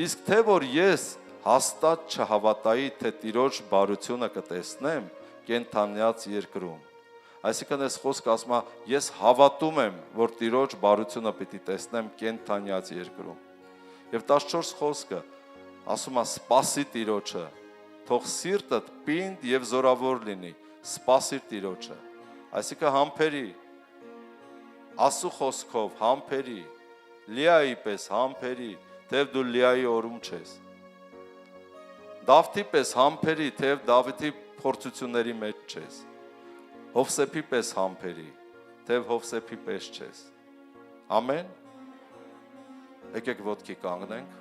Իսկ թե որ ես հաստատ չհավատայի, թե Տիրոջ բարությունը կտեսնեմ կենթանյաց երկրում։ Այսինքն այս խոսքը ասում է, ես հավատում եմ, որ Տիրոջ բարությունը պիտի տեսնեմ կենթանյաց երկրում։ Եվ 14 խոսքը ասում է սպասի Տիրոջը, թող սիրտդ պինդ եւ զորավոր լինի, սպասիր Տիրոջը։ Այսինքն համբերի, ասու խոսքով համբերի, Լիայի պես համբերի, թեև դու Լիայի օրում չես։ Դավթի պես համբերի, թեև Դավիթի փորձությունների մեջ չես։ Հովսեփի պես համբերի, թեև Հովսեփի պես չես։ Ամեն։ Եկեք ոտքի կանգնենք։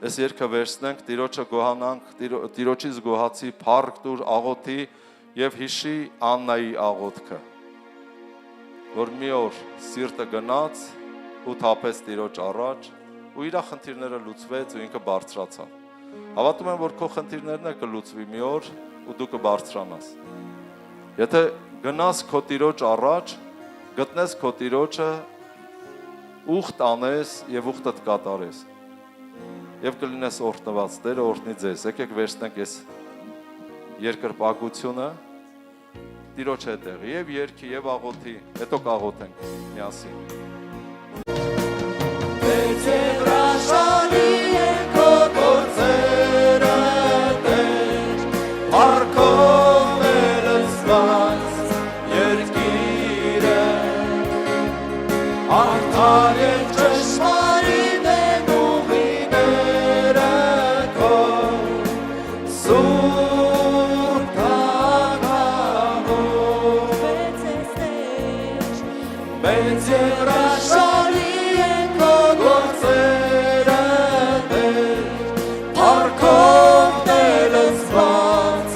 Այս երգը վերցնենք, Տիրոջը գոհանանք, Տիրոջից գոհացի փառք տուր աղոթի եւ հիշի Աննայի աղոթքը, որ մի օր սիրտը գնաց ու թափեց Տիրոջ առաջ ու իր խնդիրները լուծվեց ու ինքը բարձրացավ։ Հավատում եմ, որ քո խնդիրներն կլուծվի մի օր ու դու կբարձրանաս։ Եթե գնաս քո Տիրոջ առաջ, գտնես քո Տիրոջը, ուխտ անես եւ ուխտդ կատարես։ Եվ կլինես օրհնված, Տերը օրհնի ձեզ։ Եկեք վերցնենք այս երկրպագությունը Տիրոջ հետեղ, եւ երգի, եւ աղոթի, հետո կաղոթենք միասին։ Մեծ եւ հրաշալի են քո գործերը, Տեր, Փառքով ներսված երկիրը, արդար եւ ճշմարիտ են ուղիները քո, Սուրբ թագավոր։ Մեծ եւ հրաշալի են քո գործերը, Տեր, փառքով ներսված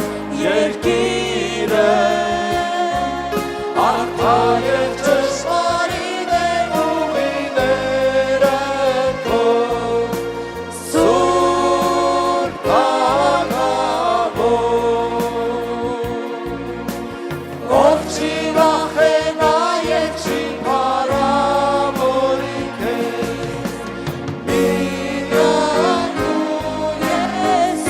երկիրը, արդար եւ ճշմարիտ են ուղիները քո, Սուրբ թագավոր։ Ով չի վախենա եւ չի փառավորի քեզ, միայն դու Եսուս,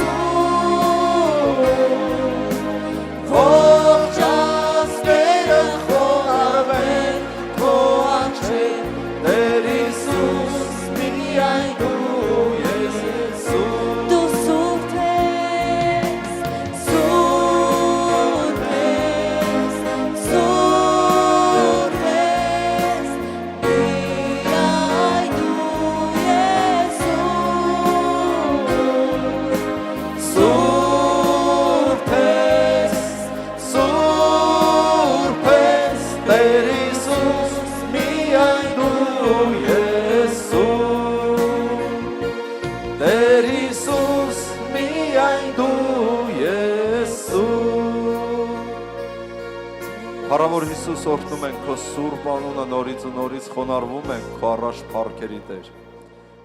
ողջ ազգերը խոնարհվեն քո առջև, Տեր Հիսուս, միայն դու Եսուս։ Դու սուրբ ես, սուրբ ես, սուրբ ես, միայն դու Եսուս։ Սուրբ ես, Տեր Հիսուս, միայն դու Եսուս, Տեր Հիսուս, միայն դու Եսուս։ Փառավոր Հիսուս, օրհնում ենք քո սուրբ անունը, նորից ու նորից խոնարհվում ենք քո առաջ փառքերի Տեր։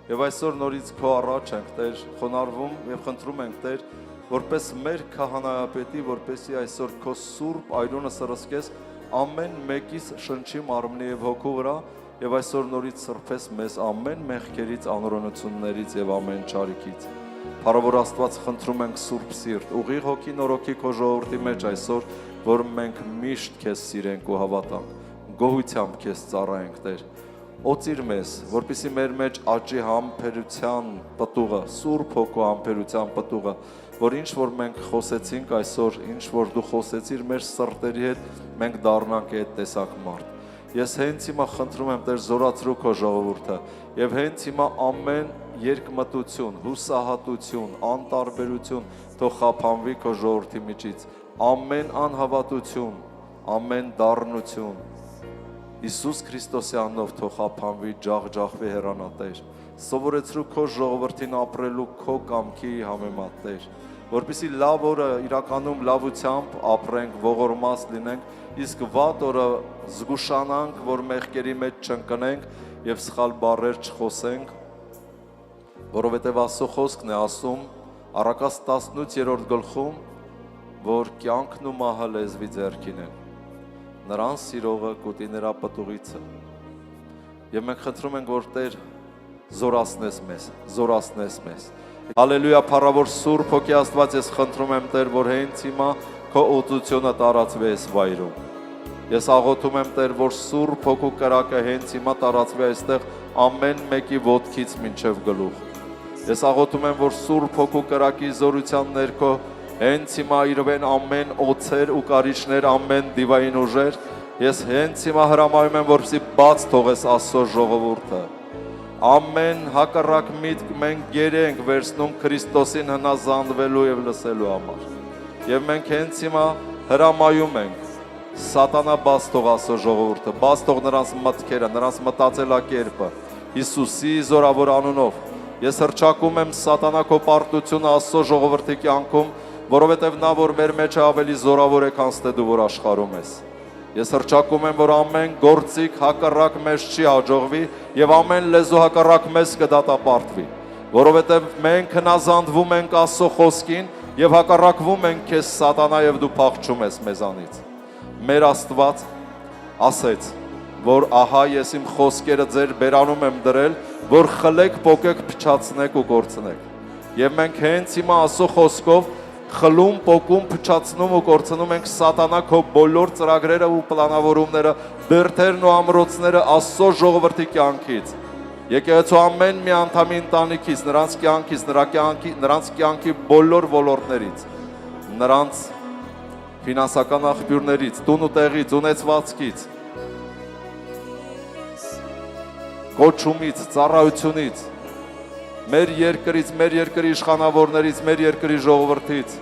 Եվ այսօր նորից քո առաջ ենք Տեր, խոնարհվում եւ խնդրում ենք Տեր, որպես մեր քահանայապետի, որպեսզի այսօր քո սուրբ այրունը սրսկես ամեն մեկիս շնչի մարմնի եւ հոգու վրա եւ այսօր նորից սրբես մեզ ամեն մեղքերից, անօրենություններից եւ ամեն չարիքից։ Փառավոր Աստված, խնդրում ենք սուրբ սիրտ, ուղիղ հոգի նորոգի քո ժողովրդի մեջ այսօր, որ մենք միշտ քեզ սիրենք ու հավատանք, գոհությամբ քեզ ծառայենք Տեր։ օծիր մեզ, որպեսզի մեր մեջ աճի համբերության պտուղը, Սուրբ Հոգու համբերության պտուղը, որ ինչ որ մենք խոսեցինք այսօր, ինչ որ դու խոսեցիր մեր սրտերի հետ, մենք դառնանք այդ տեսակ մարդ։ Ես հենց հիմա խնդրում եմ Տեր զորացրու քո ժողովուրդը եւ հենց հիմա ամեն երկմտություն, հուսահատություն, անտարբերություն թող խափանվի քո ժողովրդի միջից, ամեն անհավատություն, ամեն դառնություն Հիսուս Քրիստոսի անունով թող խափանվի, ջախջախվի հեռանա Տեր, սովորեցրու քո ժողովրդին ապրելու քո կամքի համեմատ Տեր, որպեսզի լավ օրը իրականում լավությամբ ապրենք, ողորմած լինենք, իսկ վատ օրը զգուշանանք, որ մեղքերի մեջ չընկնենք եւ սխալ բառեր չխոսենք, որովհետեւ Աստծո խոսքն է ասում Առակաց 18-րդ գլխում, որ կյանքն ու մահը լեզվի ձեռքին են, նրան սիրողը կուտի նրա պտուղիցը։ Եվ մենք խնդրում ենք, որ Տեր զորացնես մեզ։ Հալելույա, փառավոր Սուրբ Հոգի Աստված, ես խնդրում եմ Տեր, որ հենց հիմա քո օծությունը տարածվի այս վայրում։ Ես աղոթում եմ Տեր, որ Սուրբ Հոգու կրակը հենց հիմա տարածվի այստեղ ամեն մեկի ոտքից մինչև գլուխ։ Ես աղոթում եմ, որ Սուրբ Հոգու կրակի զորության ներքո հենց հիմա իրվեն ամեն օծեր ու կարիճներ, ամեն դիվային ուժեր, ես հենց հիմա հրամայում եմ, որպեսզի բաց թողես Աստծո ժողովուրդը։ Ամեն հակառակ միտք մենք գերի ենք վերցնում Քրիստոսին հնազանդվելու եւ լսելու համար։ Եվ մենք հենց հիմա հրամայում ենք Սատանա բաց թող Աստծո ժողովուրդը, բաց թող նրանց մտքերը, նրանց մտածելակերպը Հիսուսի զորավոր անունով։ Ես հռչակում եմ Սատանա քո պարտությունը Աստծո ժողովրդի կյանքում, որովհետև նա որ մեր մեջ է ավելի զորավոր է, քան դու որ աշխարհում ես։ Ես հռչակում եմ, որ ամեն գործիք հակառակ մեզ չի հաջողվի եւ ամեն լեզու հակառակ մեզ կդատապարտվի, որովհետև մենք հնազանդվում ենք Աստծո խոսքին եւ հակառակվում ենք քեզ Սատանա եւ դու փախչում ես մեզանից։ Մեր Աստված ասեց, որ ահա ես իմ խոսքերը ձեր բերանում եմ դրել, որ խլեք, պոկեք, փչացնեք ու կորցնեք։ Եվ մենք հենց հիմա Աստծո խոսքով խլում, պոկում, փչացնում ու կորցնում ենք Սատանա քո բոլոր ծրագրերը ու պլանավորումները, բերդերն ու ամրոցները Աստծո ժողովրդի կյանքից։ Եկեղեցու ամեն մի անդամի ընտանիքից, նրանց կյանքից, նրանց կյանքի բոլոր ոլորտներից, նրանց ֆինանսական աղբյուրներից, տուն ու տեղից, ունեցվածքից, կոչումից, ծառայությունից, մեր երկրից, մեր երկրի իշխանավորներից, մեր երկրի ժողովրդից,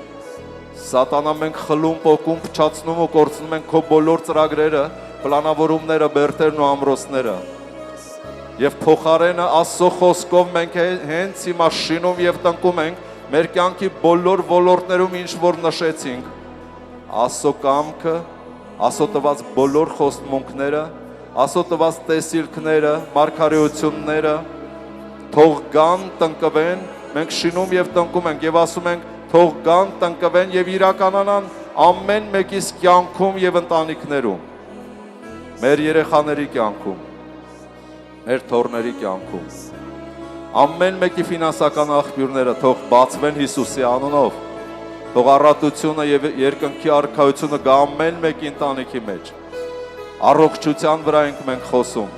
Սատանա մենք խլում, պոկում, փչացնում ու կորցնում ենք քո բոլոր ծրագրերը, պլանավորումները, բերդերն ու ամրոցները։ Եվ փոխարենը Աստծո խոսքով մենք հենց հիմա շինում եւ տնկում ենք մեր կյանքի բոլոր ոլորտներում ինչ որ նշեցինք։ Աստծո կամքը, Աստծո տված բոլոր խոստմունքները, Աստծո տված տեսիլքները, մարգարեությունները թող գան, տնկվեն, մենք շինում եւ տնկում ենք եւ ասում ենք թող գան, տնկվեն եւ իրականանան ամեն մեկիս կյանքում եւ ընտանիքներում, մեր երեխաների կյանքում, մեր թոռների կյանքում, ամեն մեկի ֆինանսական աղբյուրները թող բացվեն Հիսուսի անունով, թող առատությունը եւ երկնքի արքայությունը գա ամեն մեկի ընտանիքի մեջ, առողջության վրա ենք մենք խոսում։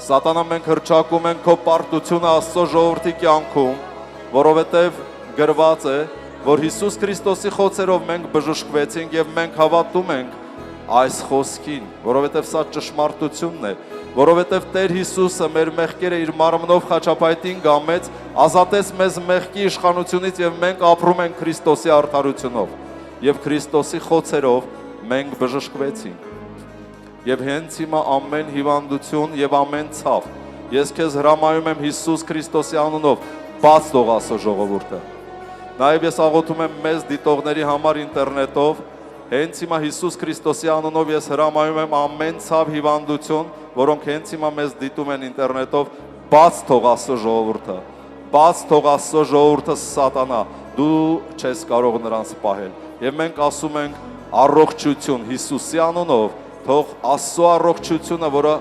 Սատանա մենք հռչակում ենք քո պարտությունը Աստծո ժողովրդի կյանքում, որովհետև գրված է, որ Հիսուս Քրիստոսի խոցերով մենք բժշկվեցինք եւ մենք հավատում ենք այս խոսքին, որովհետև սա ճշմարտությունն է, որովհետև Տեր Հիսուսը մեր մեղքերը իր մարմնով խաչապայտին գամեց, ազատեց մեզ մեղքի իշխանությունից եւ մենք ապրում ենք Քրիստոսի արդարությունով եւ Քրիստոսի խոցերով մենք բժշկվեցինք։ Եվ հենց հիմա ամեն հիվանդություն եւ ամեն ցավ ես քեզ հրամայում եմ Հիսուս Քրիստոսի անունով բաց թող Աստծո ժողովուրդը։ Նաեւ ես աղոթում եմ մեզ դիտողների համար ինտերնետով հենց հիմա Հիսուս Քրիստոսի անունով ես հրամայում եմ ամեն ցավ հիվանդություն, որոնք հենց հիմա մեզ դիտում են ինտերնետով, բաց թող Աստծո ժողովուրդը։ Բաց թող Աստծո ժողովուրդը Սատանա, դու չես կարող նրանց պահել։ Եվ մենք ասում ենք առողջություն Հիսուսի անունով, թող Աստծո առողջությունը, որը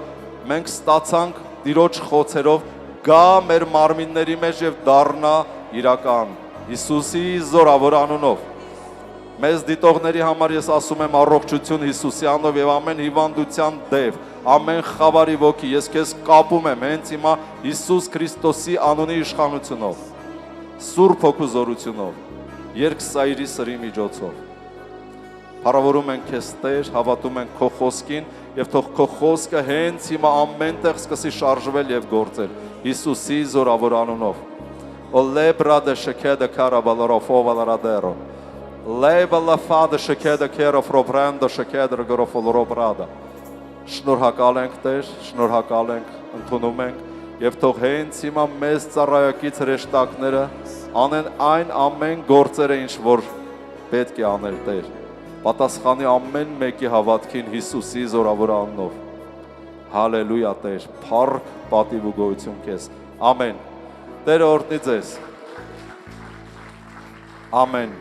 մենք ստացանք Տիրոջ խոցերով, գա մեր մարմինների մեջ եւ դառնա իրական Հիսուսի զորավոր անունով։ Մեզ դիտողների համար ես ասում եմ առողջություն Հիսուսի անունով եւ ամեն հիվանդության դև, ամեն խավարի ոգի, ես քեզ կապում եմ հենց հիմա Հիսուս Քրիստոսի անունի իշխանությունով, Սուրբ Հոգու զորությունով, երկսայրի սրի միջոցով։ Փառավորում ենք քեզ Տեր, հավատում ենք քո խոսքին եւ թող քո խոսքը հենց հիմա ամենտեղ սկսի շարժվել եւ գործել Հիսուսի զորավոր անունով։ Օլեբրադը շքեդը կարաբալարոֆովալարադեრო Լեյբալա ֆադը շքեդը քերոֆրոբրանդը շքեդը գրոֆոլորոբրադը Շնորհակալ ենք Տեր, շնորհակալ ենք, ընդունում ենք եւ թող հենց հիմա մեզ ծառայակից հրեշտակները անեն այն ամեն գործերը ինչ որ պետք է անել Տեր պատասխանի ամեն մեկի հավատքին Հիսուսի զորավոր անունով Հալելույա Տեր փառք պատիվ ու գոհություն քեզ ամեն Տերը օրհնի ձեզ ամեն